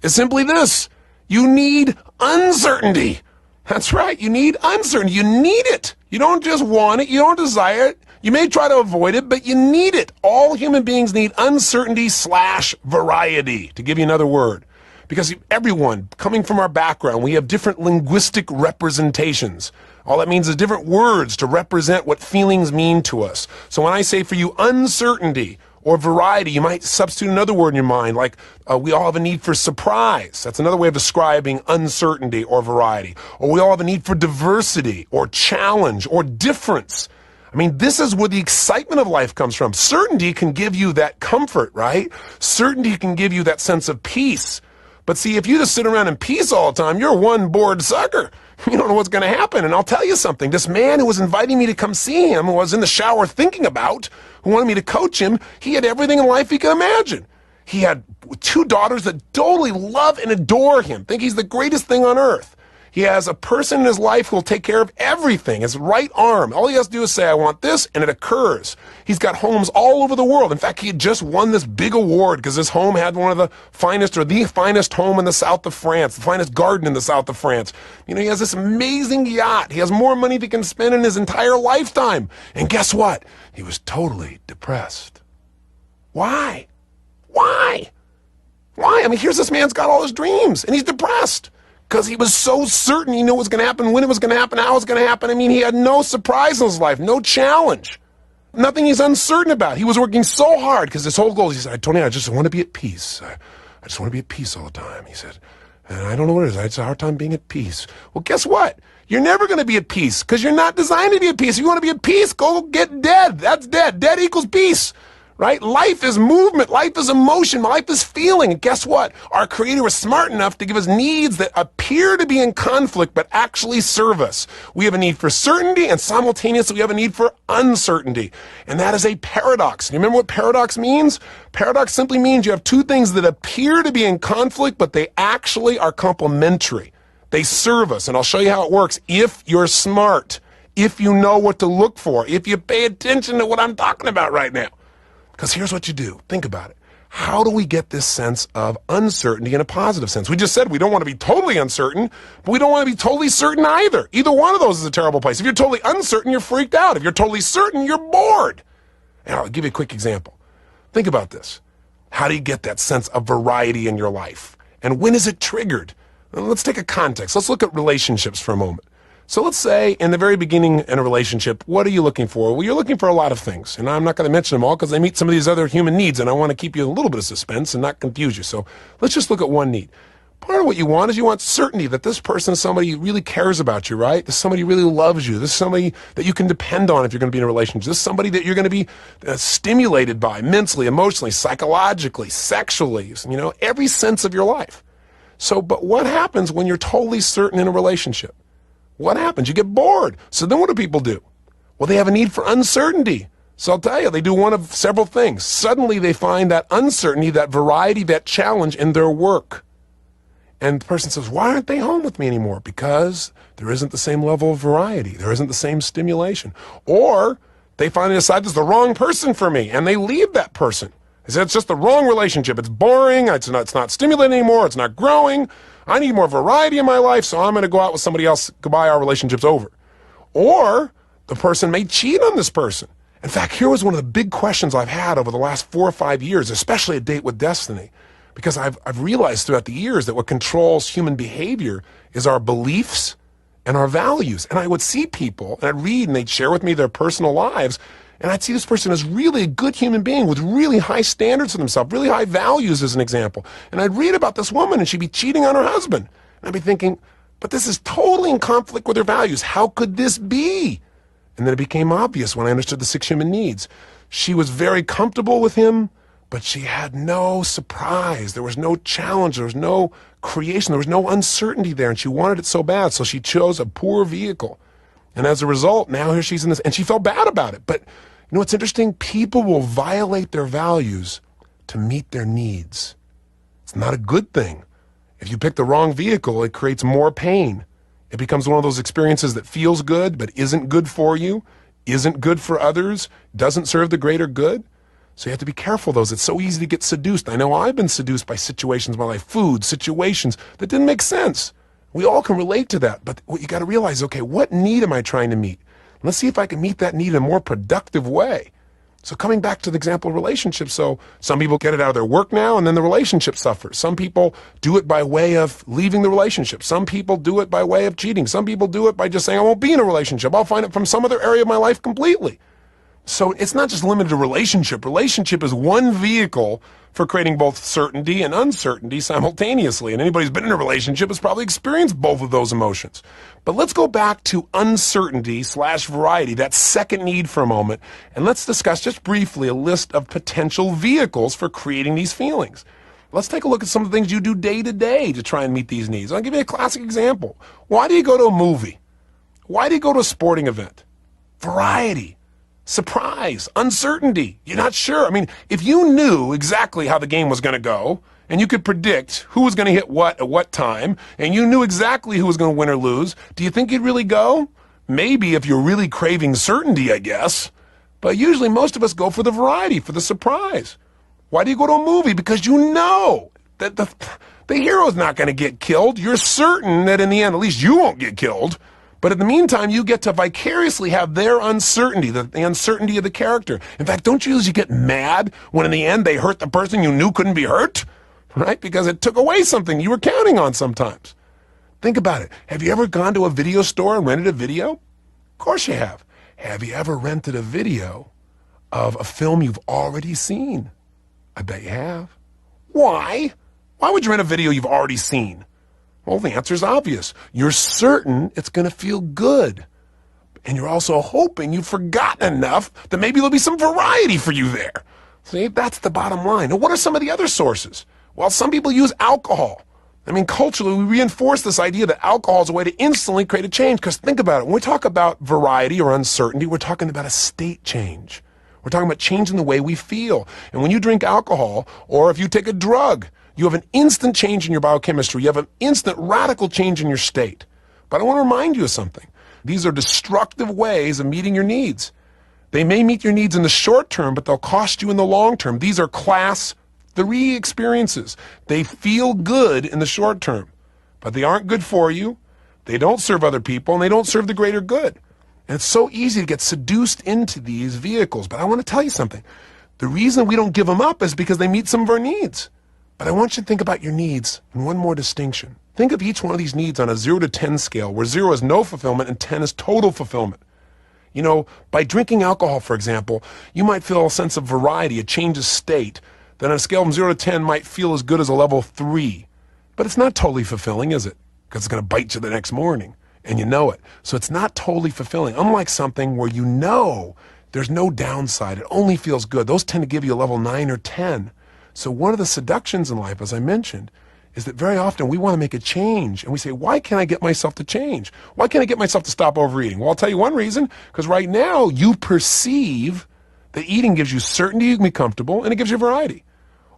is simply this. You need uncertainty. That's right. You need uncertainty. You need it. You don't just want it. You don't desire it. You may try to avoid it, but you need it. All human beings need uncertainty/variety, to give you another word. Because everyone, coming from our background, we have different linguistic representations. All that means is different words to represent what feelings mean to us. So when I say for you uncertainty or variety, you might substitute another word in your mind, like we all have a need for surprise. That's another way of describing uncertainty or variety. Or we all have a need for diversity or challenge or difference. I mean, this is where the excitement of life comes from. Certainty can give you that comfort, right? Certainty can give you that sense of peace. But see, if you just sit around in peace all the time, you're one bored sucker. You don't know what's going to happen. And I'll tell you something. This man who was inviting me to come see him, who I was in the shower thinking about, who wanted me to coach him, he had everything in life he could imagine. He had 2 daughters that totally love and adore him, think he's the greatest thing on earth. He has a person in his life who will take care of everything, his right arm. All he has to do is say, I want this, and it occurs. He's got homes all over the world. In fact, he had just won this big award because his home had one of the finest, or the finest home in the south of France, the finest garden in the south of France. You know, he has this amazing yacht. He has more money than he can spend in his entire lifetime. And guess what? He was totally depressed. Why? Why? Why? I mean, here's this man's got all his dreams, and he's depressed. Because he was so certain he knew what was going to happen, when it was going to happen, how it was going to happen. I mean, he had no surprise in his life, no challenge, nothing he's uncertain about. He was working so hard because his whole goal, he said, Tony, I just want to be at peace. I just want to be at peace all the time, he said. And I don't know what it is. I had a hard time being at peace. Well, guess what? You're never going to be at peace because you're not designed to be at peace. If you want to be at peace, go get dead. That's dead. Dead equals peace. Right? Life is movement. Life is emotion. Life is feeling. And guess what? Our Creator was smart enough to give us needs that appear to be in conflict, but actually serve us. We have a need for certainty, and simultaneously we have a need for uncertainty. And that is a paradox. Do you remember what paradox means? Paradox simply means you have 2 things that appear to be in conflict, but they actually are complementary. They serve us. And I'll show you how it works if you're smart, if you know what to look for, if you pay attention to what I'm talking about right now. Because here's what you do. Think about it. How do we get this sense of uncertainty in a positive sense? We just said we don't want to be totally uncertain, but we don't want to be totally certain either. Either one of those is a terrible place. If you're totally uncertain, you're freaked out. If you're totally certain, you're bored. And I'll give you a quick example. Think about this. How do you get that sense of variety in your life? And when is it triggered? Well, let's take a context. Let's look at relationships for a moment. So let's say in the very beginning in a relationship, what are you looking for? Well, you're looking for a lot of things. And I'm not going to mention them all because they meet some of these other human needs, and I want to keep you a little bit of suspense and not confuse you. So let's just look at one need. Part of what you want is you want certainty that this person is somebody who really cares about you, right? This is somebody who really loves you. This is somebody that you can depend on if you're going to be in a relationship. This is somebody that you're going to be stimulated by mentally, emotionally, psychologically, sexually, you know, every sense of your life. So, but what happens when you're totally certain in a relationship? What happens? You get bored. So then what do people do? Well, they have a need for uncertainty. So I'll tell you, they do one of several things. Suddenly they find that uncertainty, that variety, that challenge in their work. And the person says, why aren't they home with me anymore? Because there isn't the same level of variety. There isn't the same stimulation. Or they finally decide this is the wrong person for me, and they leave that person. They say, it's just the wrong relationship. It's boring. It's not stimulating anymore. It's not growing. I need more variety in my life, so I'm going to go out with somebody else. Goodbye, our relationship's over. Or the person may cheat on this person. In fact, here was one of the big questions I've had over the last 4 or 5 years, especially at Date with Destiny, because I've realized throughout the years that what controls human behavior is our beliefs and our values. And I would see people, and I'd read, and they'd share with me their personal lives, And I'd see this person as really a good human being with really high standards of themselves, really high values as an example. And I'd read about this woman and she'd be cheating on her husband. And I'd be thinking, but this is totally in conflict with her values. How could this be? And then it became obvious when I understood the 6 human needs. She was very comfortable with him, but she had no surprise. There was no challenge. There was no creation. There was no uncertainty there. And she wanted it so bad. So she chose a poor vehicle. And as a result, now here she's in this, and she felt bad about it. But you know what's interesting? People will violate their values to meet their needs. It's not a good thing. If you pick the wrong vehicle, it creates more pain. It becomes one of those experiences that feels good, but isn't good for you, isn't good for others, doesn't serve the greater good. So you have to be careful of those. It's so easy to get seduced. I know I've been seduced by situations in my life, food, situations that didn't make sense. We all can relate to that. But what you got to realize, okay, what need am I trying to meet? Let's see if I can meet that need in a more productive way. So coming back to the example of relationships, so some people get it out of their work now and then the relationship suffers. Some people do it by way of leaving the relationship. Some people do it by way of cheating. Some people do it by just saying, I won't be in a relationship. I'll find it from some other area of my life completely. So it's not just limited to relationship. Relationship is one vehicle for creating both certainty and uncertainty simultaneously. And anybody who's been in a relationship has probably experienced both of those emotions. But let's go back to uncertainty/variety, that second need for a moment. And let's discuss just briefly a list of potential vehicles for creating these feelings. Let's take a look at some of the things you do day to day to try and meet these needs. I'll give you a classic example. Why do you go to a movie? Why do you go to a sporting event? Variety. Surprise, uncertainty. You're not sure. I mean, if you knew exactly how the game was going to go, and you could predict who was going to hit what at what time, and you knew exactly who was going to win or lose, do you think you'd really go? Maybe if you're really craving certainty, I guess. But usually most of us go for the variety, for the surprise. Why do you go to a movie? Because you know that the hero's not going to get killed. You're certain that in the end, at least you won't get killed. But in the meantime, you get to vicariously have their uncertainty, the uncertainty of the character. In fact, don't you usually get mad when in the end they hurt the person you knew couldn't be hurt? Right? Because it took away something you were counting on sometimes. Think about it. Have you ever gone to a video store and rented a video? Of course you have. Have you ever rented a video of a film you've already seen? I bet you have. Why? Why would you rent a video you've already seen? Well, the answer is obvious. You're certain it's going to feel good. And you're also hoping you've forgotten enough that maybe there'll be some variety for you there. See, that's the bottom line. Now, what are some of the other sources? Well, some people use alcohol. I mean, culturally, we reinforce this idea that alcohol is a way to instantly create a change. Because think about it. When we talk about variety or uncertainty, we're talking about a state change. We're talking about changing the way we feel. And when you drink alcohol, or if you take a drug, you have an instant change in your biochemistry. You have an instant radical change in your state. But I want to remind you of something. These are destructive ways of meeting your needs. They may meet your needs in the short term, but they'll cost you in the long term. These are class 3 experiences. They feel good in the short term, but they aren't good for you. They don't serve other people, and they don't serve the greater good. And it's so easy to get seduced into these vehicles. But I want to tell you something. The reason we don't give them up is because they meet some of our needs. But I want you to think about your needs in one more distinction. Think of each one of these needs on a 0 to 10 scale, where 0 is no fulfillment and 10 is total fulfillment. You know, by drinking alcohol, for example, you might feel a sense of variety, a change of state, that on a scale from 0 to 10 might feel as good as a level 3. But it's not totally fulfilling, is it? Because it's going to bite you the next morning, and you know it. So it's not totally fulfilling, unlike something where you know there's no downside. It only feels good. Those tend to give you a level 9 or 10. So one of the seductions in life, as I mentioned, is that very often we want to make a change. And we say, why can't I get myself to change? Why can't I get myself to stop overeating? Well, I'll tell you one reason. Because right now you perceive that eating gives you certainty, you can be comfortable, and it gives you variety.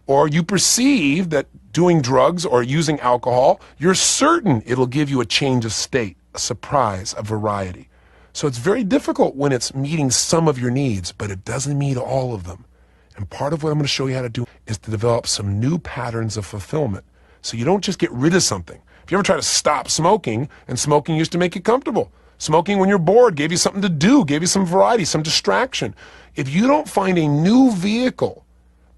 Or you perceive that doing drugs or using alcohol, you're certain it'll give you a change of state, a surprise, a variety. So it's very difficult when it's meeting some of your needs, but it doesn't meet all of them. And part of what I'm going to show you how to do is to develop some new patterns of fulfillment. So you don't just get rid of something. If you ever try to stop smoking, and smoking used to make you comfortable. Smoking when you're bored gave you something to do, gave you some variety, some distraction. If you don't find a new vehicle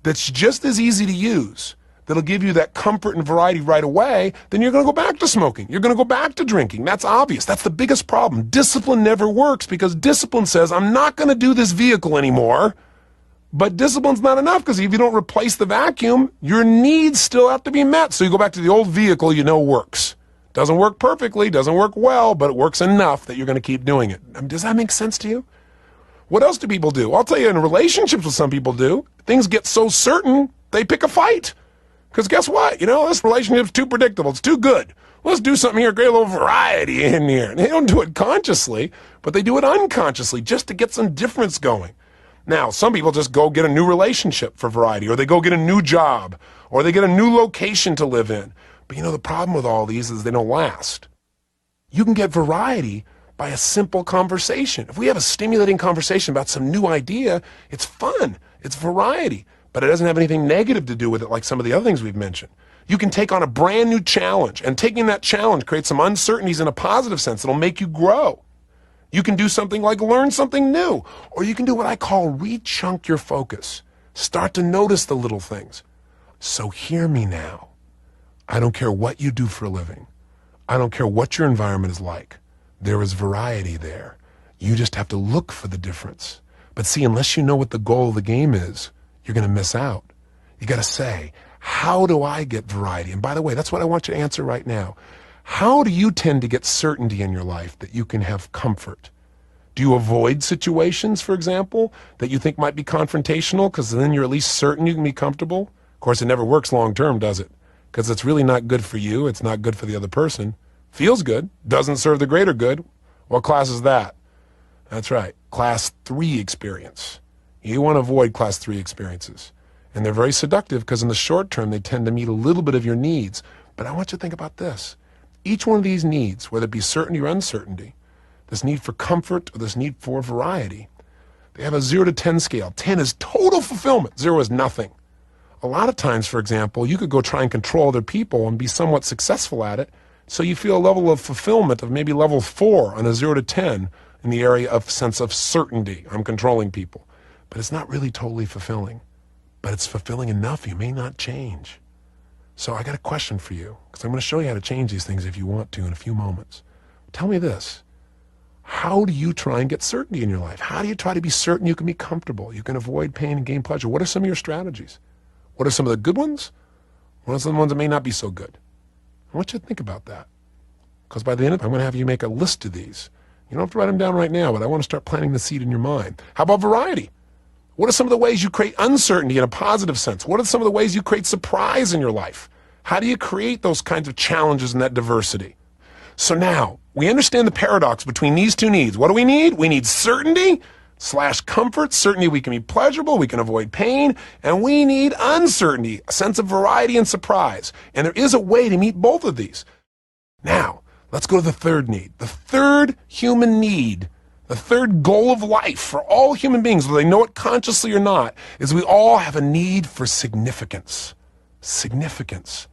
that's just as easy to use, that'll give you that comfort and variety right away, then you're going to go back to smoking. You're going to go back to drinking. That's obvious. That's the biggest problem. Discipline never works because discipline says, I'm not going to do this vehicle anymore. But discipline's not enough because if you don't replace the vacuum, your needs still have to be met. So you go back to the old vehicle you know works. Doesn't work perfectly, doesn't work well, but it works enough that you're going to keep doing it. Does that make sense to you? What else do people do? I'll tell you, in relationships, what some people do, things get so certain, they pick a fight. Because guess what? This relationship's too predictable. It's too good. Let's do something here, create a little variety in here. And they don't do it consciously, but they do it unconsciously just to get some difference going. Now, some people just go get a new relationship for variety, or they go get a new job, or they get a new location to live in. But the problem with all these is they don't last. You can get variety by a simple conversation. If we have a stimulating conversation about some new idea, it's fun, it's variety, but it doesn't have anything negative to do with it like some of the other things we've mentioned. You can take on a brand new challenge, and taking that challenge creates some uncertainties in a positive sense that'll make you grow. You can do something like learn something new, or you can do what I call re-chunk your focus. Start to notice the little things. So hear me now. I don't care what you do for a living. I don't care what your environment is like. There is variety there. You just have to look for the difference. But see, unless you know what the goal of the game is, you're going to miss out. You got to say, how do I get variety? And by the way, that's what I want you to answer right now. How do you tend to get certainty in your life that you can have comfort? Do you avoid situations, for example, that you think might be confrontational because then you're at least certain you can be comfortable? Of course, it never works long term, does it? Because it's really not good for you. It's not good for the other person. Feels good. Doesn't serve the greater good. What class is that? That's right. Class 3 experience. You want to avoid class 3 experiences. And they're very seductive because in the short term, they tend to meet a little bit of your needs. But I want you to think about this. Each one of these needs, whether it be certainty or uncertainty, this need for comfort or this need for variety, they have a 0 to 10 scale. 10 is total fulfillment. 0 is nothing. A lot of times, for example, you could go try and control other people and be somewhat successful at it, so you feel a level of fulfillment of maybe level 4 on a 0 to 10 in the area of sense of certainty. I'm controlling people. But it's not really totally fulfilling. But it's fulfilling enough you may not change. So I got a question for you, because I'm going to show you how to change these things if you want to in a few moments. Tell me this. How do you try and get certainty in your life? How do you try to be certain you can be comfortable, you can avoid pain and gain pleasure? What are some of your strategies? What are some of the good ones? What are some of the ones that may not be so good? I want you to think about that. Because by the end of it, I'm going to have you make a list of these. You don't have to write them down right now, but I want to start planting the seed in your mind. How about variety? What are some of the ways you create uncertainty in a positive sense? What are some of the ways you create surprise in your life? How do you create those kinds of challenges and that diversity? So now, we understand the paradox between these two needs. What do we need? We need certainty / comfort. Certainty we can be pleasurable, we can avoid pain, and we need uncertainty, a sense of variety and surprise. And there is a way to meet both of these. Now, let's go to the third need. The third human need, the third goal of life for all human beings, whether they know it consciously or not, is we all have a need for significance. Significance.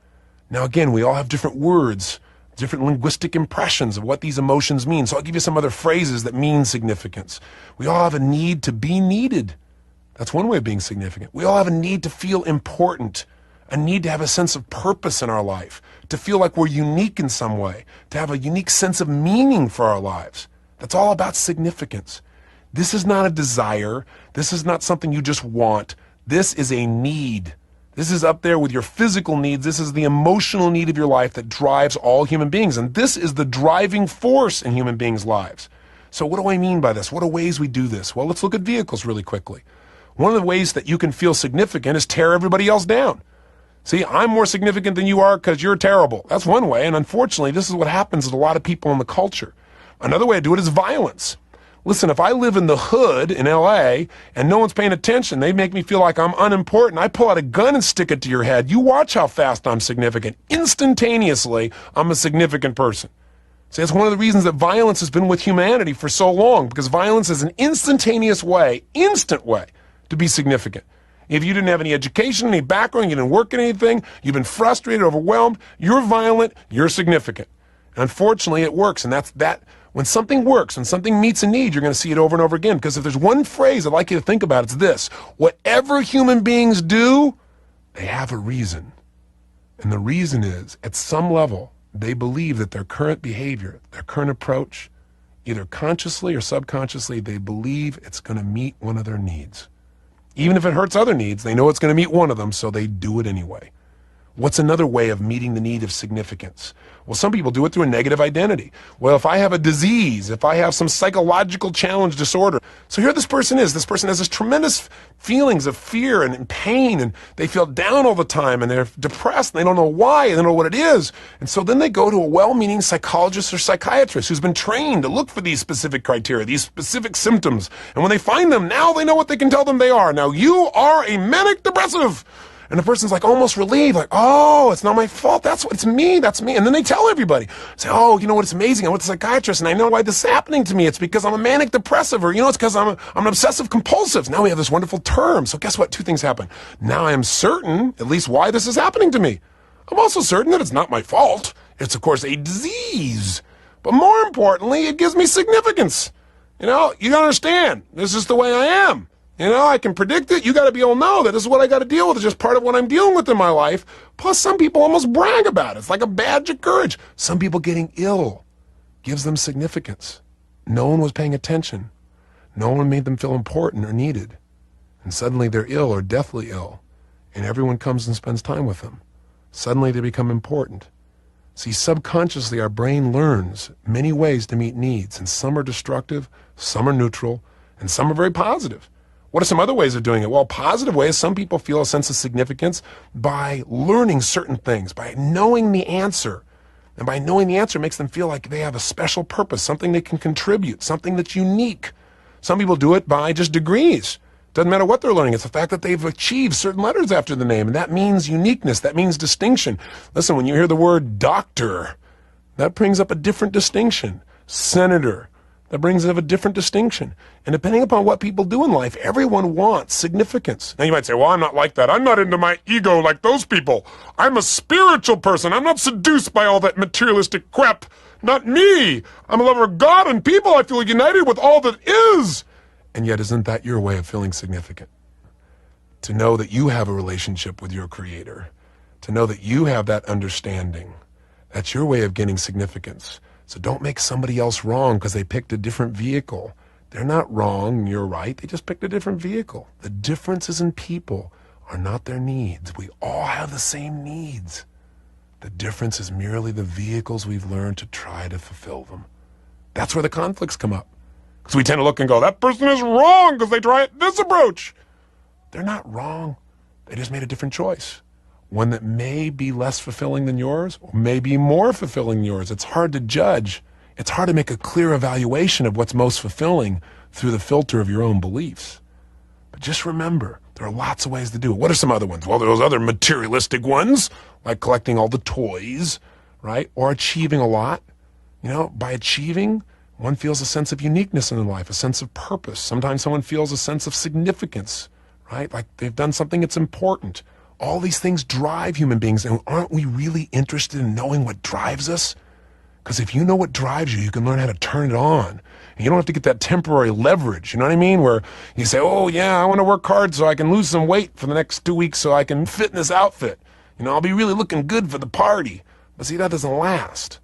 Now again, we all have different words, different linguistic impressions of what these emotions mean. So I'll give you some other phrases that mean significance. We all have a need to be needed. That's one way of being significant. We all have a need to feel important, a need to have a sense of purpose in our life, to feel like we're unique in some way, to have a unique sense of meaning for our lives. That's all about significance. This is not a desire. This is not something you just want. This is a need. This is up there with your physical needs. This is the emotional need of your life that drives all human beings. And this is the driving force in human beings' lives. So what do I mean by this? What are ways we do this? Well, let's look at vehicles really quickly. One of the ways that you can feel significant is tear everybody else down. See, I'm more significant than you are because you're terrible. That's one way. And unfortunately, this is what happens with a lot of people in the culture. Another way to do it is violence. Listen, if I live in the hood in LA and no one's paying attention, they make me feel like I'm unimportant. I pull out a gun and stick it to your head. You watch how fast I'm significant. Instantaneously, I'm a significant person. See, that's one of the reasons that violence has been with humanity for so long, because violence is an instantaneous way, instant way to be significant. If you didn't have any education, any background, you didn't work at anything, you've been frustrated, overwhelmed, you're violent, you're significant. And unfortunately, it works, and that's that. When something works, when something meets a need, you're going to see it over and over again. Because if there's one phrase I'd like you to think about, it's this. Whatever human beings do, they have a reason. And the reason is, at some level, they believe that their current behavior, their current approach, either consciously or subconsciously, they believe it's going to meet one of their needs. Even if it hurts other needs, they know it's going to meet one of them, so they do it anyway. What's another way of meeting the need of significance? Well, some people do it through a negative identity. Well, if I have a disease, if I have some psychological challenge disorder. So here this person is. This person has this tremendous feelings of fear and pain, and they feel down all the time, and they're depressed, and they don't know why, and they don't know what it is. And so then they go to a well-meaning psychologist or psychiatrist who's been trained to look for these specific criteria, these specific symptoms. And when they find them, now they know what they can tell them they are. Now, you are a manic depressive. And the person's like almost relieved, like, oh, it's not my fault. It's me. And then they tell everybody, say, oh, you know what? It's amazing. I went to a psychiatrist and I know why this is happening to me. It's because I'm a manic depressive, or, it's because I'm an obsessive compulsive. Now we have this wonderful term. So guess what? Two things happen. Now I am certain, at least, why this is happening to me. I'm also certain that it's not my fault. It's, of course, a disease. But more importantly, it gives me significance. You gotta understand, this is the way I am. I can predict it. You got to be able to know that this is what I got to deal with. It's just part of what I'm dealing with in my life. Plus, some people almost brag about it. It's like a badge of courage. Some people getting ill gives them significance. No one was paying attention. No one made them feel important or needed. And suddenly they're ill or deathly ill. And everyone comes and spends time with them. Suddenly they become important. See, subconsciously our brain learns many ways to meet needs. And some are destructive, some are neutral, and some are very positive. What are some other ways of doing it? Well, positive ways, some people feel a sense of significance by learning certain things, by knowing the answer. And by knowing the answer makes them feel like they have a special purpose, something they can contribute, something that's unique. Some people do it by just degrees. Doesn't matter what they're learning. It's the fact that they've achieved certain letters after the name, and that means uniqueness. That means distinction. Listen, when you hear the word doctor, that brings up a different distinction. Senator, that brings up a different distinction. And depending upon what people do in life, everyone wants significance. Now you might say, well, I'm not like that. I'm not into my ego like those people. I'm a spiritual person. I'm not seduced by all that materialistic crap. Not me. I'm a lover of God and people. I feel united with all that is. And yet, isn't that your way of feeling significant? To know that you have a relationship with your Creator. To know that you have that understanding. That's your way of getting significance. So don't make somebody else wrong because they picked a different vehicle. They're not wrong and you're right. They just picked a different vehicle. The differences in people are not their needs. We all have the same needs. The difference is merely the vehicles we've learned to try to fulfill them. That's where the conflicts come up. Because we tend to look and go, that person is wrong because they try this approach. They're not wrong. They just made a different choice. One that may be less fulfilling than yours, or may be more fulfilling than yours. It's hard to judge. It's hard to make a clear evaluation of what's most fulfilling through the filter of your own beliefs. But just remember, there are lots of ways to do it. What are some other ones? Well, there's other materialistic ones, like collecting all the toys, right? Or achieving a lot. By achieving, one feels a sense of uniqueness in their life, a sense of purpose. Sometimes someone feels a sense of significance, right? Like they've done something that's important. All these things drive human beings, and aren't we really interested in knowing what drives us? Because if you know what drives you, you can learn how to turn it on. And you don't have to get that temporary leverage, you know what I mean? Where you say, oh yeah, I want to work hard so I can lose some weight for the next 2 weeks so I can fit in this outfit. I'll be really looking good for the party. But see, that doesn't last.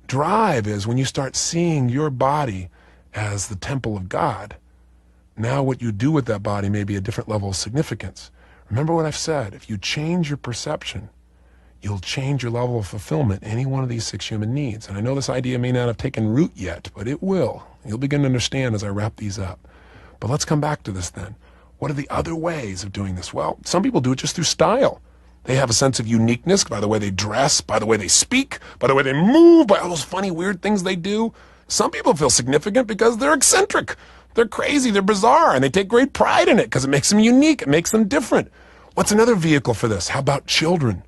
Drive is when you start seeing your body as the temple of God. Now what you do with that body may be a different level of significance. Remember what I've said, if you change your perception, you'll change your level of fulfillment in any one of these 6 human needs. And I know this idea may not have taken root yet, but it will. You'll begin to understand as I wrap these up. But let's come back to this then. What are the other ways of doing this? Well, some people do it just through style. They have a sense of uniqueness by the way they dress, by the way they speak, by the way they move, by all those funny, weird things they do. Some people feel significant because they're eccentric. They're crazy, they're bizarre, and they take great pride in it because it makes them unique, it makes them different. What's another vehicle for this? How about children?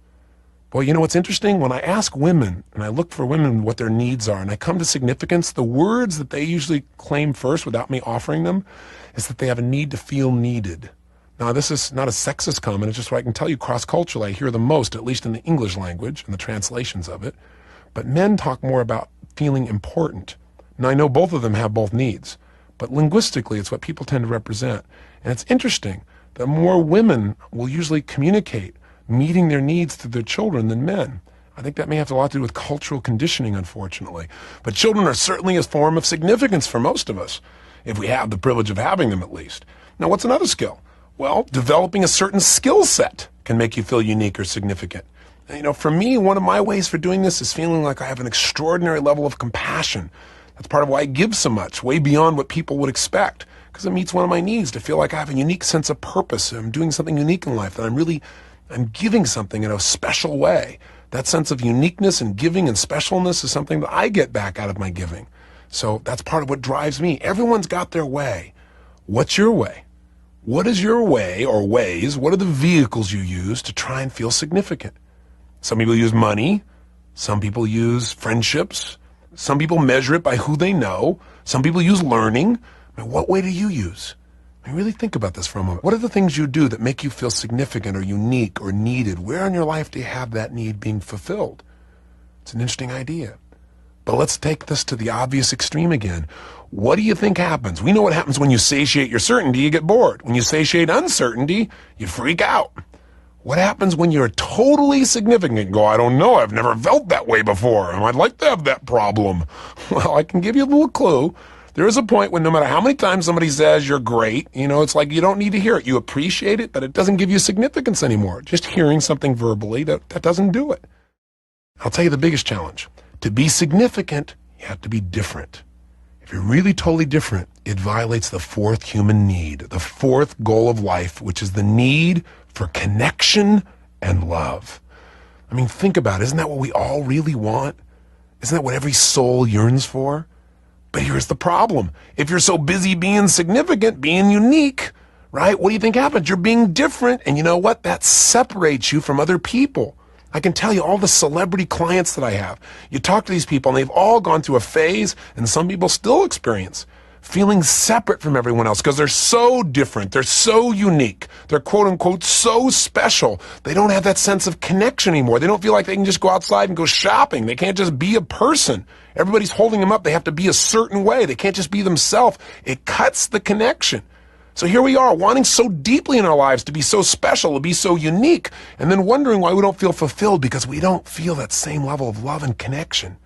Well, you know what's interesting? When I ask women, and I look for women what their needs are, and I come to significance, the words that they usually claim first without me offering them is that they have a need to feel needed. Now, this is not a sexist comment, it's just what I can tell you cross-culturally I hear the most, at least in the English language and the translations of it. But men talk more about feeling important. Now, I know both of them have both needs, but linguistically, it's what people tend to represent. And it's interesting that more women will usually communicate meeting their needs through their children than men. I think that may have a lot to do with cultural conditioning, unfortunately. But children are certainly a form of significance for most of us, if we have the privilege of having them at least. Now, what's another skill? Well, developing a certain skill set can make you feel unique or significant. And, for me, one of my ways for doing this is feeling like I have an extraordinary level of compassion. That's part of why I give so much, way beyond what people would expect, because it meets one of my needs to feel like I have a unique sense of purpose. I'm doing something unique in life, that I'm giving something in a special way. That sense of uniqueness and giving and specialness is something that I get back out of my giving. So that's part of what drives me. Everyone's got their way. What's your way? What is your way or ways? What are the vehicles you use to try and feel significant? Some people use money. Some people use friendships. Some people measure it by who they know. Some people use learning. What way do you use? Really think about this for a moment. What are the things you do that make you feel significant or unique or needed? Where in your life do you have that need being fulfilled? It's an interesting idea. But let's take this to the obvious extreme again. What do you think happens? We know what happens when you satiate your certainty, you get bored. When you satiate uncertainty, you freak out. What happens when you're totally significant and go, I don't know, I've never felt that way before, and I'd like to have that problem? Well, I can give you a little clue. There is a point when no matter how many times somebody says you're great, it's like you don't need to hear it. You appreciate it, but it doesn't give you significance anymore. Just hearing something verbally, that doesn't do it. I'll tell you the biggest challenge. To be significant, you have to be different. If you're really totally different, it violates the fourth human need, the fourth goal of life, which is the need for connection and love. Think about it. Isn't that what we all really want? Isn't that what every soul yearns for? But here's the problem. If you're so busy being significant, being unique, right? What do you think happens? You're being different. And you know what? That separates you from other people. I can tell you all the celebrity clients that I have. You talk to these people and they've all gone through a phase, and some people still experience feeling separate from everyone else because they're so different. They're so unique. They're quote unquote so special. They don't have that sense of connection anymore. They don't feel like they can just go outside and go shopping. They can't just be a person. Everybody's holding them up. They have to be a certain way. They can't just be themselves. It cuts the connection. So here we are, wanting so deeply in our lives to be so special, to be so unique, and then wondering why we don't feel fulfilled because we don't feel that same level of love and connection.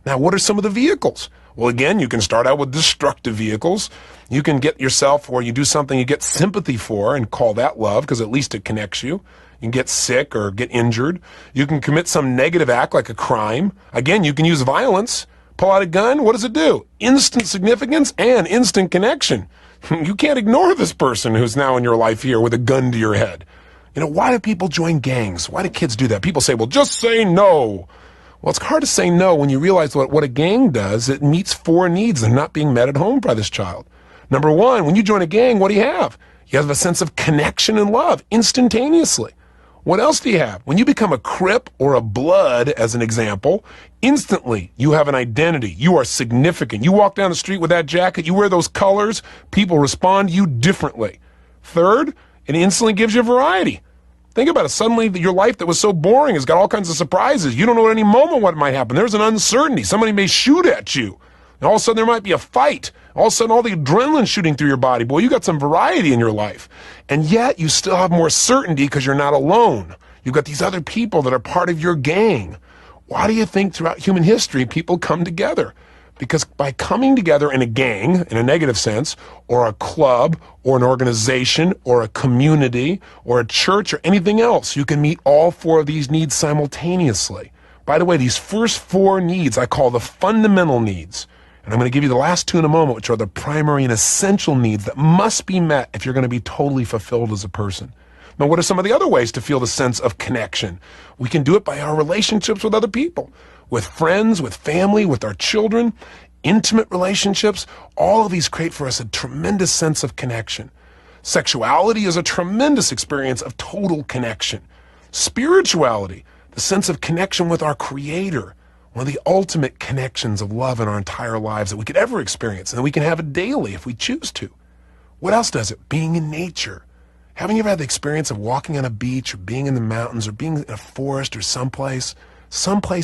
Now, what are some of the vehicles? Well, again, you can start out with destructive vehicles. You can get yourself, or you do something you get sympathy for and call that love because at least it connects you. You can get sick or get injured. You can commit some negative act like a crime. Again, you can use violence. Pull out a gun. What does it do? Instant significance and instant connection. You can't ignore this person who's now in your life here with a gun to your head. Why do people join gangs? Why do kids do that? People say, well, just say no. Well, it's hard to say no when you realize what a gang does. It meets four needs that are not being met at home by this child. Number one, when you join a gang, what do you have? You have a sense of connection and love instantaneously. What else do you have? When you become a Crip or a Blood, as an example, instantly you have an identity. You are significant. You walk down the street with that jacket, you wear those colors, people respond to you differently. Third, it instantly gives you variety. Think about it. Suddenly, your life that was so boring has got all kinds of surprises. You don't know at any moment what might happen. There's an uncertainty. Somebody may shoot at you. And all of a sudden, there might be a fight. All of a sudden, all the adrenaline shooting through your body. Boy, you got some variety in your life. And yet, you still have more certainty because you're not alone. You've got these other people that are part of your gang. Why do you think throughout human history people come together? Because by coming together in a gang, in a negative sense, or a club, or an organization, or a community, or a church, or anything else, you can meet all four of these needs simultaneously. By the way, these first four needs I call the fundamental needs. And I'm going to give you the last two in a moment, which are the primary and essential needs that must be met if you're going to be totally fulfilled as a person. Now, what are some of the other ways to feel the sense of connection? We can do it by our relationships with other people, with friends, with family, with our children, intimate relationships. All of these create for us a tremendous sense of connection. Sexuality is a tremendous experience of total connection. Spirituality, the sense of connection with our Creator, one of the ultimate connections of love in our entire lives that we could ever experience, and that we can have it daily if we choose to. What else does it? Being in nature. Haven't you ever had the experience of walking on a beach or being in the mountains or being in a forest or someplace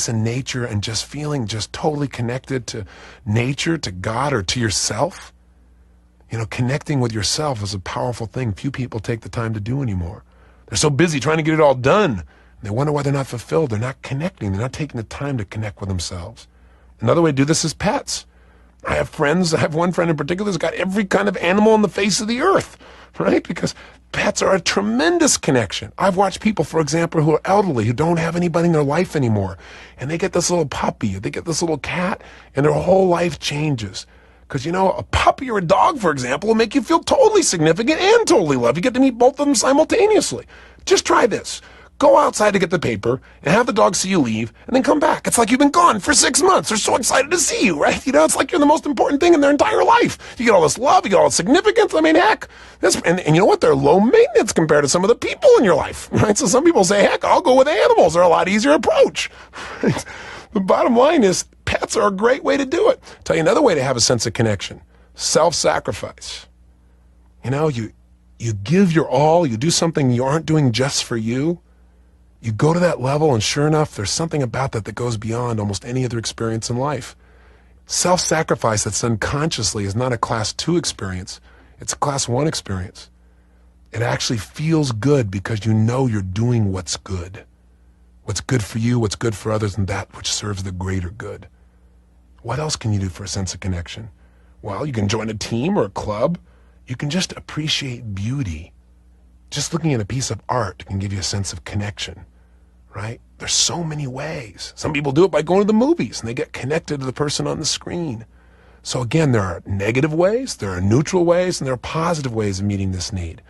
in nature and just feeling just totally connected to nature, to God, or to yourself? Connecting with yourself is a powerful thing few people take the time to do anymore. They're so busy trying to get it all done. They wonder why they're not fulfilled. They're not connecting. They're not taking the time to connect with themselves. Another way to do this is pets. I have friends. I have one friend in particular who's got every kind of animal on the face of the earth, right? Because pets are a tremendous connection. I've watched people, for example, who are elderly, who don't have anybody in their life anymore, and they get this little puppy, they get this little cat, and their whole life changes. Because, a puppy or a dog, for example, will make you feel totally significant and totally loved. You get to meet both of them simultaneously. Just try this. Go outside to get the paper and have the dog see you leave and then come back. It's like you've been gone for 6 months. They're so excited to see you, right? It's like you're the most important thing in their entire life. You get all this love, you get all this significance. I mean, heck, and you know what? They're low maintenance compared to some of the people in your life, right? So some people say, heck, I'll go with animals. They're a lot easier approach. Right? The bottom line is pets are a great way to do it. I'll tell you another way to have a sense of connection. Self-sacrifice. You give your all, you do something you aren't doing just for you. You go to that level, and sure enough, there's something about that goes beyond almost any other experience in life. Self-sacrifice that's done consciously is not a class 2 experience. It's a class 1 experience. It actually feels good because you know you're doing what's good. What's good for you, what's good for others, and that which serves the greater good. What else can you do for a sense of connection? Well, you can join a team or a club. You can just appreciate beauty. Just looking at a piece of art can give you a sense of connection. Right? There's so many ways. Some people do it by going to the movies and they get connected to the person on the screen. So again, there are negative ways, there are neutral ways, and there are positive ways of meeting this need.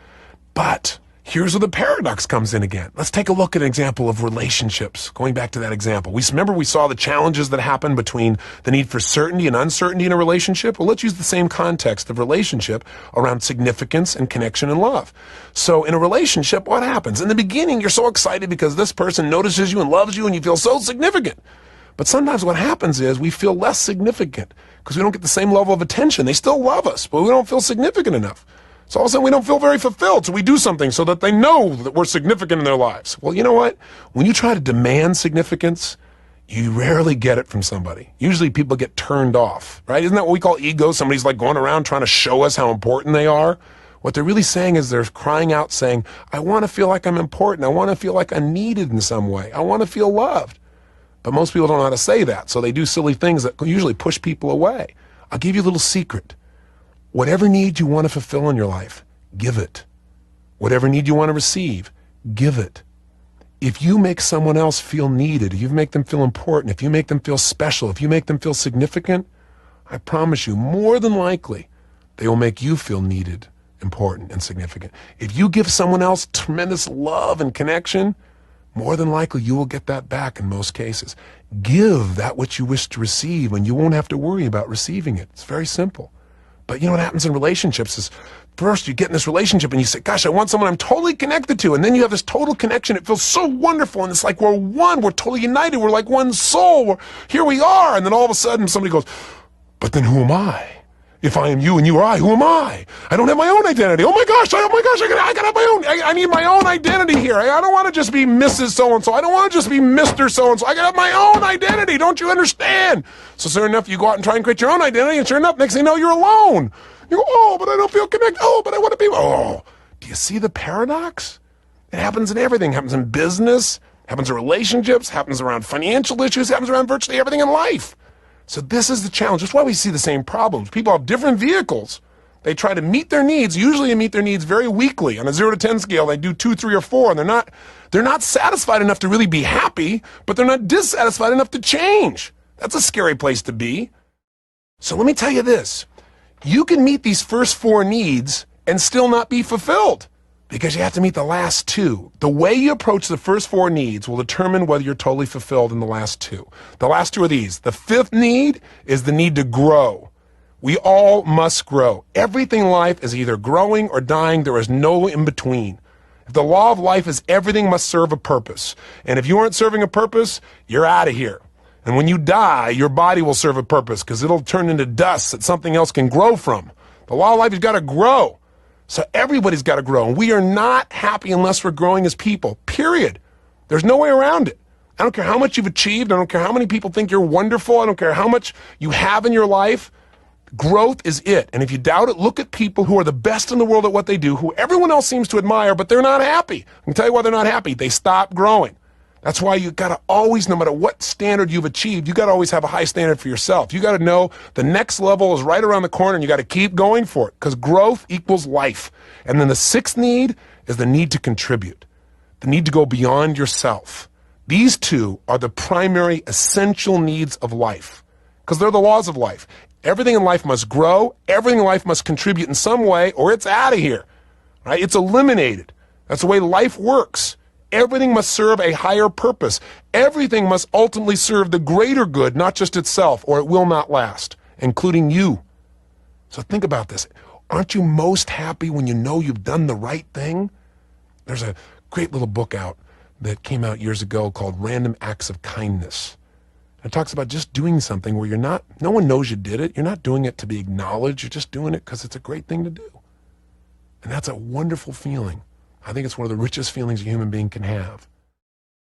But here's where the paradox comes in again. Let's take a look at an example of relationships. Going back to that example. We saw the challenges that happen between the need for certainty and uncertainty in a relationship. Well, let's use the same context of relationship around significance and connection and love. So in a relationship, what happens? In the beginning, you're so excited because this person notices you and loves you and you feel so significant. But sometimes what happens is we feel less significant because we don't get the same level of attention. They still love us, but we don't feel significant enough. So all of a sudden we don't feel very fulfilled, so we do something so that they know that we're significant in their lives. Well, you know what? When you try to demand significance, you rarely get it from somebody. Usually people get turned off, right? Isn't that what we call ego? Somebody's like going around trying to show us how important they are. What they're really saying is they're crying out saying, I want to feel like I'm important. I want to feel like I'm needed in some way. I want to feel loved. But most people don't know how to say that, so they do silly things that usually push people away. I'll give you a little secret. Whatever need you want to fulfill in your life, give it. Whatever need you want to receive, give it. If you make someone else feel needed, if you make them feel important, if you make them feel special, if you make them feel significant, I promise you, more than likely, they will make you feel needed, important, and significant. If you give someone else tremendous love and connection, more than likely you will get that back in most cases. Give that which you wish to receive, and you won't have to worry about receiving it. It's very simple. But you know what happens in relationships is first you get in this relationship and you say, gosh, I want someone I'm totally connected to. And then you have this total connection. It feels so wonderful. And it's like we're one. We're totally united. We're like one soul. Here we are. And then all of a sudden somebody goes, but then who am I? If I am you and you are I, who am I? I don't have my own identity. Oh my gosh, I gotta have my own. I need my own identity here. I don't want to just be Mrs. So-and-so. I don't want to just be Mr. So-and-so. I gotta have my own identity. Don't you understand? So sure enough, you go out and try and create your own identity, and sure enough, next thing you know, you're alone. You go, oh, but I don't feel connected. Oh, but I want to be. Oh, do you see the paradox? It happens in everything. It happens in business, happens in relationships, happens around financial issues, happens around virtually everything in life. So this is the challenge. That's why we see the same problems. People have different vehicles. They try to meet their needs. Usually they meet their needs very weakly. On a 0 to 10 scale, they do 2, 3, or 4, and they're not satisfied enough to really be happy, but they're not dissatisfied enough to change. That's a scary place to be. So let me tell you this. You can meet these first 4 needs and still not be fulfilled because you have to meet the last 2. The way you approach the first 4 needs will determine whether you're totally fulfilled in the last 2. The last 2 are these. The 5th need is the need to grow. We all must grow. Everything in life is either growing or dying. There is no in between. If the law of life is everything must serve a purpose. And if you aren't serving a purpose, you're out of here. And when you die, your body will serve a purpose because it'll turn into dust that something else can grow from. The law of life has got to grow. So everybody's got to grow. And we are not happy unless we're growing as people, period. There's no way around it. I don't care how much you've achieved. I don't care how many people think you're wonderful. I don't care how much you have in your life. Growth is it. And if you doubt it, look at people who are the best in the world at what they do, who everyone else seems to admire, but they're not happy. I can tell you why they're not happy. They stop growing. That's why you got to always, no matter what standard you've achieved, you got to always have a high standard for yourself. You got to know the next level is right around the corner, and you got to keep going for it, because growth equals life. And then the sixth need is the need to contribute, the need to go beyond yourself. These two are the primary essential needs of life, because they're the laws of life. Everything in life must grow, everything in life must contribute in some way, or it's out of here, right? It's eliminated. That's the way life works. Everything must serve a higher purpose. Everything must ultimately serve the greater good, not just itself, or it will not last, including you. So think about this. Aren't you most happy when you know you've done the right thing? There's a great little book out that came out years ago called Random Acts of Kindness. It talks about just doing something where no one knows you did it. You're not doing it to be acknowledged. You're just doing it because it's a great thing to do. And that's a wonderful feeling. I think it's one of the richest feelings a human being can have.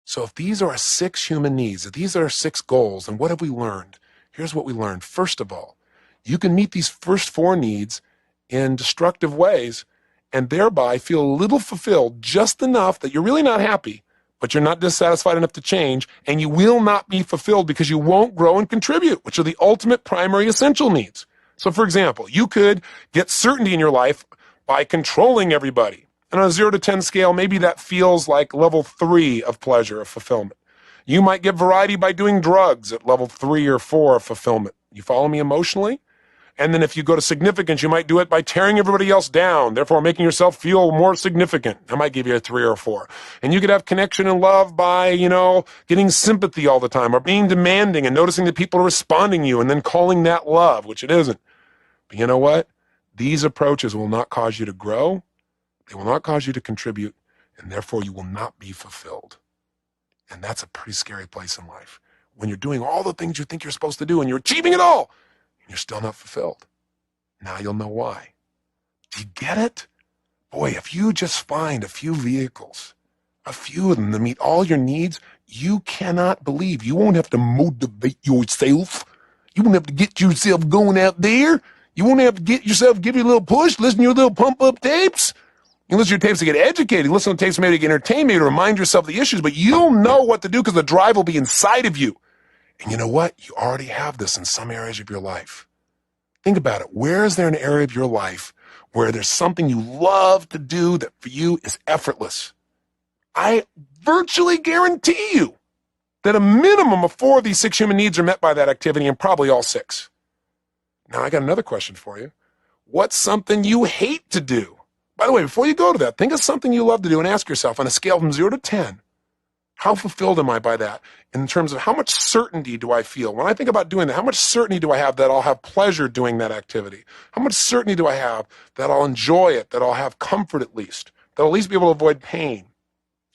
So if these are our 6 human needs, if these are our 6 goals, then what have we learned? Here's what we learned. First of all, you can meet these first 4 needs in destructive ways and thereby feel a little fulfilled, just enough that you're really not happy, but you're not dissatisfied enough to change, and you will not be fulfilled because you won't grow and contribute, which are the ultimate primary essential needs. So for example, you could get certainty in your life by controlling everybody. And on a 0 to 10 scale, maybe that feels like level 3 of pleasure, of fulfillment. You might get variety by doing drugs at level 3 or 4 of fulfillment. You follow me emotionally? And then if you go to significance, you might do it by tearing everybody else down, therefore making yourself feel more significant. I might give you a 3 or 4. And you could have connection and love by, getting sympathy all the time, or being demanding and noticing that people are responding to you and then calling that love, which it isn't. But you know what? These approaches will not cause you to grow. They will not cause you to contribute, and therefore you will not be fulfilled. And that's a pretty scary place in life. When you're doing all the things you think you're supposed to do and you're achieving it all, and you're still not fulfilled. Now you'll know why. Do you get it? Boy, if you just find a few vehicles, a few of them to meet all your needs, you cannot believe. You won't have to motivate yourself. You won't have to get yourself going out there. You won't have to give you a little push, listen to your little pump-up tapes. You listen to your tapes to get educated. Listen to tapes maybe to get entertained, maybe to remind yourself of the issues, but you'll know what to do because the drive will be inside of you. And you know what? You already have this in some areas of your life. Think about it. Where is there an area of your life where there's something you love to do that for you is effortless? I virtually guarantee you that a minimum of 4 of these 6 human needs are met by that activity, and probably all 6. Now, I got another question for you. What's something you hate to do? By the way, before you go to that, think of something you love to do and ask yourself on a scale from 0 to 10, how fulfilled am I by that in terms of how much certainty do I feel? When I think about doing that, how much certainty do I have that I'll have pleasure doing that activity? How much certainty do I have that I'll enjoy it, that I'll have comfort at least, that I'll at least be able to avoid pain?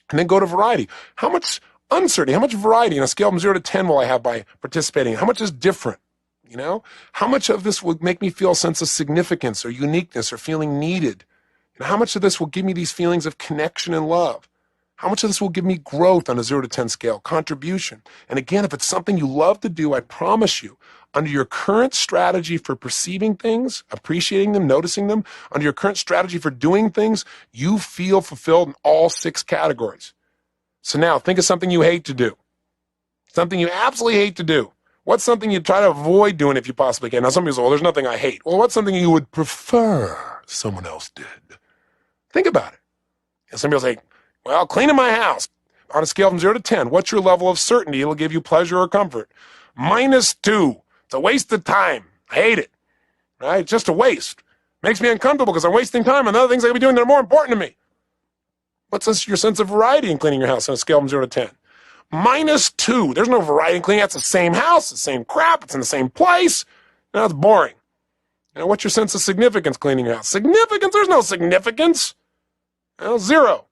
And then go to variety. How much uncertainty, how much variety on a scale from 0 to 10 will I have by participating? How much is different? How much of this will make me feel a sense of significance or uniqueness or feeling needed? And how much of this will give me these feelings of connection and love? How much of this will give me growth on a 0 to 10 scale, contribution? And again, if it's something you love to do, I promise you, under your current strategy for perceiving things, appreciating them, noticing them, under your current strategy for doing things, you feel fulfilled in all 6 categories. So now think of something you hate to do. Something you absolutely hate to do. What's something you try to avoid doing if you possibly can? Now some people say, well, there's nothing I hate. Well, what's something you would prefer someone else did? Think about it. And some people say, well, cleaning my house. On a scale from 0 to 10, what's your level of certainty it'll give you pleasure or comfort? -2. It's a waste of time. I hate it. Right? It's just a waste. Makes me uncomfortable because I'm wasting time on other things I could be doing that are more important to me. What's your sense of variety in cleaning your house on a scale from 0 to 10? -2. There's no variety in cleaning. That's the same house, the same crap. It's in the same place. Now it's boring. What's your sense of significance cleaning your house? Significance? There's no significance. 0.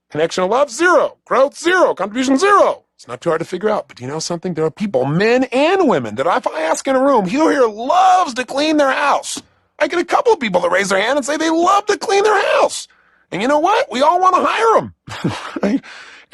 Connection of love, 0. Growth, 0. Contribution, 0. It's not too hard to figure out. But do you know something? There are people, men and women, that if I ask in a room, who here loves to clean their house? I get a couple of people that raise their hand and say they love to clean their house. And you know what? We all want to hire them. Right?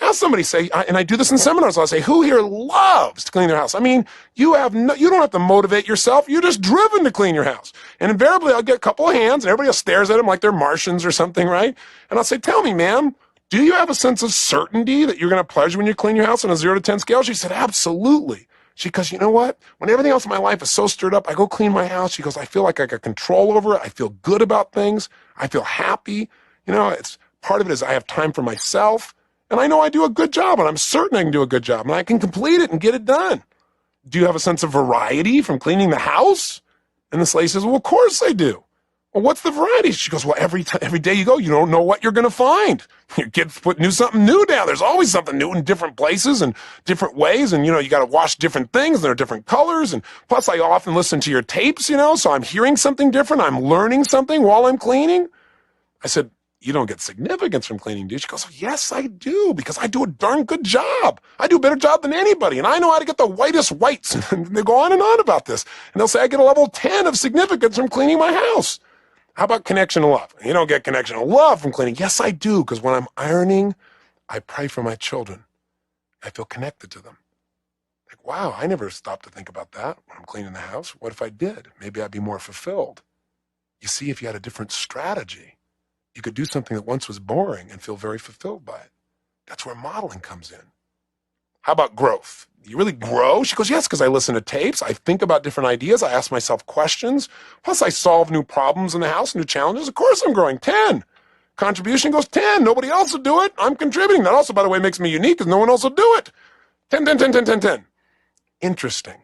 Have somebody say, and I do this in seminars, I'll say, who here loves to clean their house? I mean, you don't have to motivate yourself. You're just driven to clean your house. And invariably, I'll get a couple of hands, and everybody stares at them like they're Martians or something, right? And I'll say, tell me, ma'am, do you have a sense of certainty that you're going to pleasure when you clean your house on a 0 to 10 scale? She said, absolutely. She goes, you know what? When everything else in my life is so stirred up, I go clean my house. She goes, I feel like I got control over it. I feel good about things. I feel happy. It's part of it is I have time for myself. And I know I do a good job, and I'm certain I can do a good job, and I can complete it and get it done. Do you have a sense of variety from cleaning the house? And this lady says, well, of course I do. Well, what's the variety? She goes, well, every day you go, you don't know what you're going to find. Your kids put something new down. There's always something new in different places and different ways. And, you got to wash different things. And there are different colors. And plus, I often listen to your tapes, so I'm hearing something different. I'm learning something while I'm cleaning. I said, you don't get significance from cleaning, do you? She goes, yes, I do, because I do a darn good job. I do a better job than anybody, and I know how to get the whitest whites. And they go on and on about this. And they'll say, I get a level 10 of significance from cleaning my house. How about connection and love? You don't get connection and love from cleaning. Yes, I do, because when I'm ironing, I pray for my children. I feel connected to them. Like, wow, I never stopped to think about that when I'm cleaning the house. What if I did? Maybe I'd be more fulfilled. You see, if you had a different strategy, you could do something that once was boring and feel very fulfilled by it. That's where modeling comes in. How about growth? You really grow? She goes, yes, because I listen to tapes. I think about different ideas. I ask myself questions. Plus, I solve new problems in the house, new challenges. Of course, I'm growing. 10. Contribution goes 10. Nobody else will do it. I'm contributing. That also, by the way, makes me unique because no one else will do it. 10, 10, 10, 10, 10, 10. Interesting.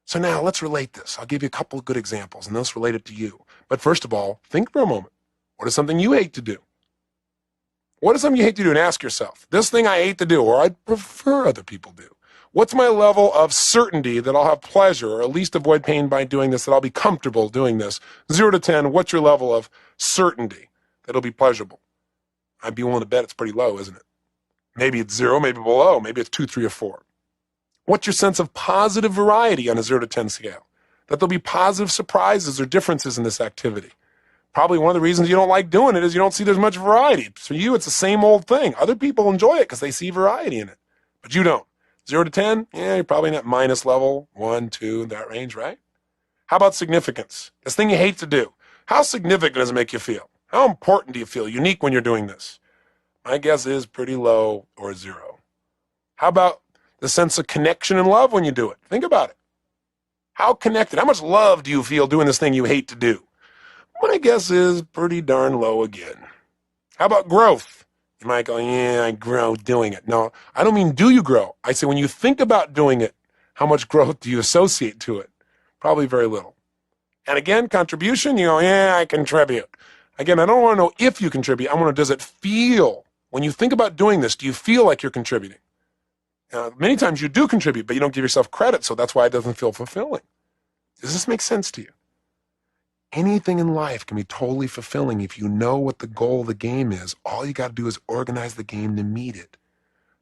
So now let's relate this. I'll give you a couple of good examples, and those relate it to you. But first of all, think for a moment. What is something you hate to do? What is something you hate to do? And ask yourself, this thing I hate to do, or I'd prefer other people do. What's my level of certainty that I'll have pleasure, or at least avoid pain by doing this, that I'll be comfortable doing this? 0 to 10, what's your level of certainty that it'll be pleasurable? I'd be willing to bet it's pretty low, isn't it? Maybe it's 0, maybe below, maybe it's 2, 3, or 4. What's your sense of positive variety on a 0 to 10 scale? That there'll be positive surprises or differences in this activity. Probably one of the reasons you don't like doing it is you don't see there's much variety. For you, it's the same old thing. Other people enjoy it because they see variety in it, but you don't. 0 to 10, you're probably in that minus level, 1, 2, that range, right? How about significance? This thing you hate to do. How significant does it make you feel? How important do you feel unique when you're doing this? My guess is pretty low or 0. How about the sense of connection and love when you do it? Think about it. How connected? How much love do you feel doing this thing you hate to do? My guess is pretty darn low again. How about growth? You might go, yeah, I grow doing it. No, I don't mean do you grow. I say when you think about doing it, how much growth do you associate to it? Probably very little. And again, contribution, you go, yeah, I contribute. Again, I don't want to know if you contribute. I want to know, does it feel, when you think about doing this, do you feel like you're contributing? Many times you do contribute, but you don't give yourself credit, so that's why it doesn't feel fulfilling. Does this make sense to you? Anything in life can be totally fulfilling if you know what the goal of the game is. All you got to do is organize the game to meet it.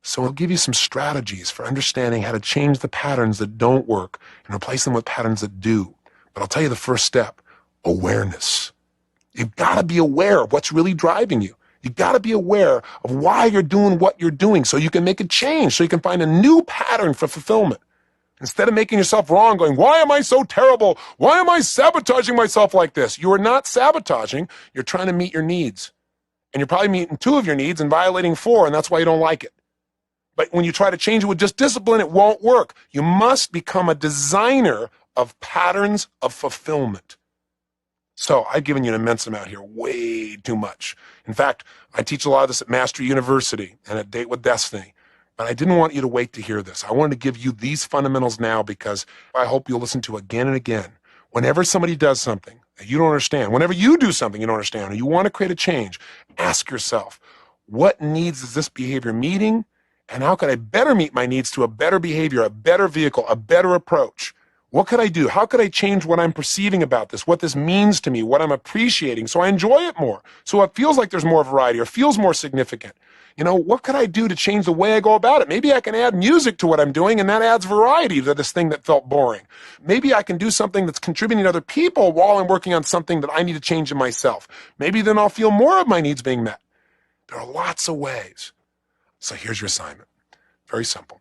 So I'll give you some strategies for understanding how to change the patterns that don't work and replace them with patterns that do. But I'll tell you the first step, awareness. You've got to be aware of what's really driving you. You've got to be aware of why you're doing what you're doing so you can make a change, so you can find a new pattern for fulfillment. Instead of making yourself wrong, going, why am I so terrible? Why am I sabotaging myself like this? You are not sabotaging. You're trying to meet your needs. And you're probably meeting 2 of your needs and violating 4, and that's why you don't like it. But when you try to change it with just discipline, it won't work. You must become a designer of patterns of fulfillment. So I've given you an immense amount here, way too much. In fact, I teach a lot of this at Mastery University and at Date with Destiny. But I didn't want you to wait to hear this. I wanted to give you these fundamentals now because I hope you'll listen to again and again. Whenever somebody does something that you don't understand, whenever you do something you don't understand, or you want to create a change, ask yourself, what needs is this behavior meeting? And how could I better meet my needs to a better behavior, a better vehicle, a better approach? What could I do? How could I change what I'm perceiving about this, what this means to me, what I'm appreciating, so I enjoy it more, so it feels like there's more variety or feels more significant? What could I do to change the way I go about it? Maybe I can add music to what I'm doing, and that adds variety to this thing that felt boring. Maybe I can do something that's contributing to other people while I'm working on something that I need to change in myself. Maybe then I'll feel more of my needs being met. There are lots of ways. So here's your assignment. Very simple.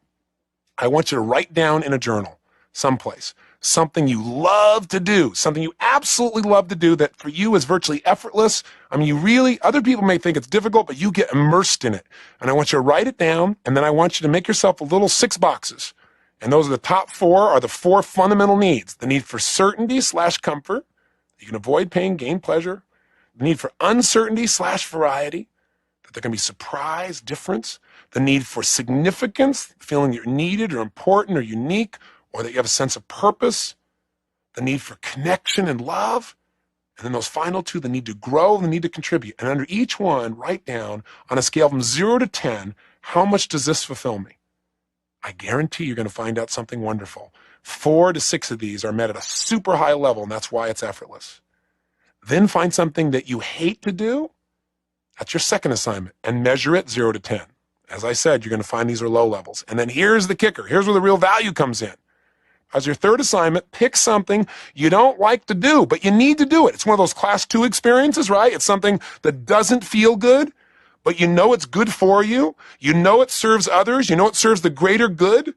I want you to write down in a journal someplace something you love to do, something you absolutely love to do that for you is virtually effortless. I mean, other people may think it's difficult, but you get immersed in it. And I want you to write it down, and then I want you to make yourself a little 6 boxes. And those are the top 4 are the 4 fundamental needs. The need for certainty/comfort. You can avoid pain, gain pleasure. The need for uncertainty/variety. That there can be surprise, difference. The need for significance, feeling you're needed or important or unique, or that you have a sense of purpose. The need for connection and love. And then those final 2, the need to grow and the need to contribute. And under each one, write down on a scale from 0 to 10, how much does this fulfill me? I guarantee you're going to find out something wonderful. 4 to 6 of these are met at a super high level, and that's why it's effortless. Then find something that you hate to do. That's your second assignment, and measure it 0 to 10. As I said, you're going to find these are low levels. And then here's the kicker. Here's where the real value comes in. As your third assignment, pick something you don't like to do, but you need to do it. It's one of those class 2 experiences, right? It's something that doesn't feel good, but you know it's good for you. You know it serves others. You know it serves the greater good.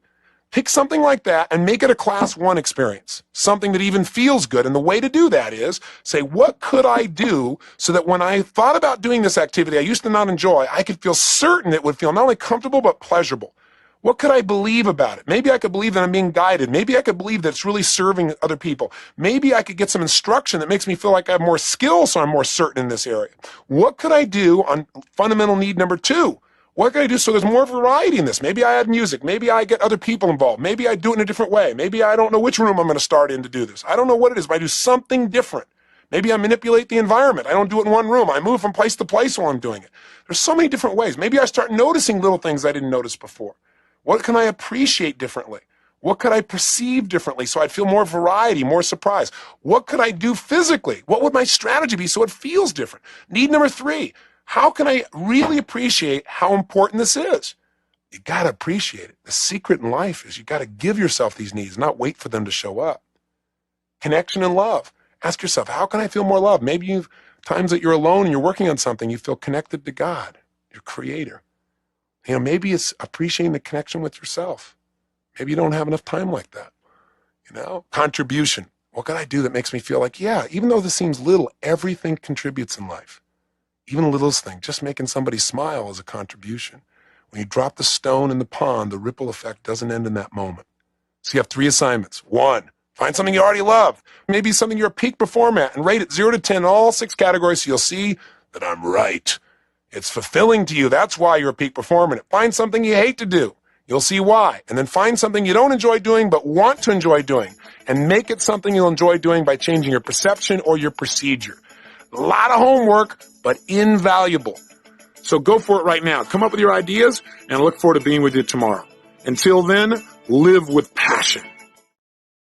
Pick something like that and make it a class 1 experience, something that even feels good. And the way to do that is say, what could I do so that when I thought about doing this activity I used to not enjoy, I could feel certain it would feel not only comfortable but pleasurable. What could I believe about it? Maybe I could believe that I'm being guided. Maybe I could believe that it's really serving other people. Maybe I could get some instruction that makes me feel like I have more skills, so I'm more certain in this area. What could I do on fundamental need number 2? What can I do so there's more variety in this? Maybe I add music. Maybe I get other people involved. Maybe I do it in a different way. Maybe I don't know which room I'm going to start in to do this. I don't know what it is, but I do something different. Maybe I manipulate the environment. I don't do it in one room. I move from place to place while I'm doing it. There's so many different ways. Maybe I start noticing little things I didn't notice before. What can I appreciate differently? What could I perceive differently so I'd feel more variety, more surprise? What could I do physically? What would my strategy be so it feels different? Need number 3, how can I really appreciate how important this is? You got to appreciate it. The secret in life is you got to give yourself these needs, not wait for them to show up. Connection and love. Ask yourself, how can I feel more love? Maybe you've times that you're alone and you're working on something, you feel connected to God, your creator. You know, maybe it's appreciating the connection with yourself. Maybe you don't have enough time like that. You know, contribution. What can I do that makes me feel like, yeah, even though this seems little, everything contributes in life. Even the littlest thing, just making somebody smile is a contribution. When you drop the stone in the pond, the ripple effect doesn't end in that moment. So you have 3 assignments. 1, find something you already love. Maybe something you're a peak performer at, and rate it 0 to 10 in all 6 categories so you'll see that I'm right. It's fulfilling to you. That's why you're a peak performer. Find something you hate to do. You'll see why. And then find something you don't enjoy doing but want to enjoy doing. And make it something you'll enjoy doing by changing your perception or your procedure. A lot of homework, but invaluable. So go for it right now. Come up with your ideas, and I look forward to being with you tomorrow. Until then, live with passion.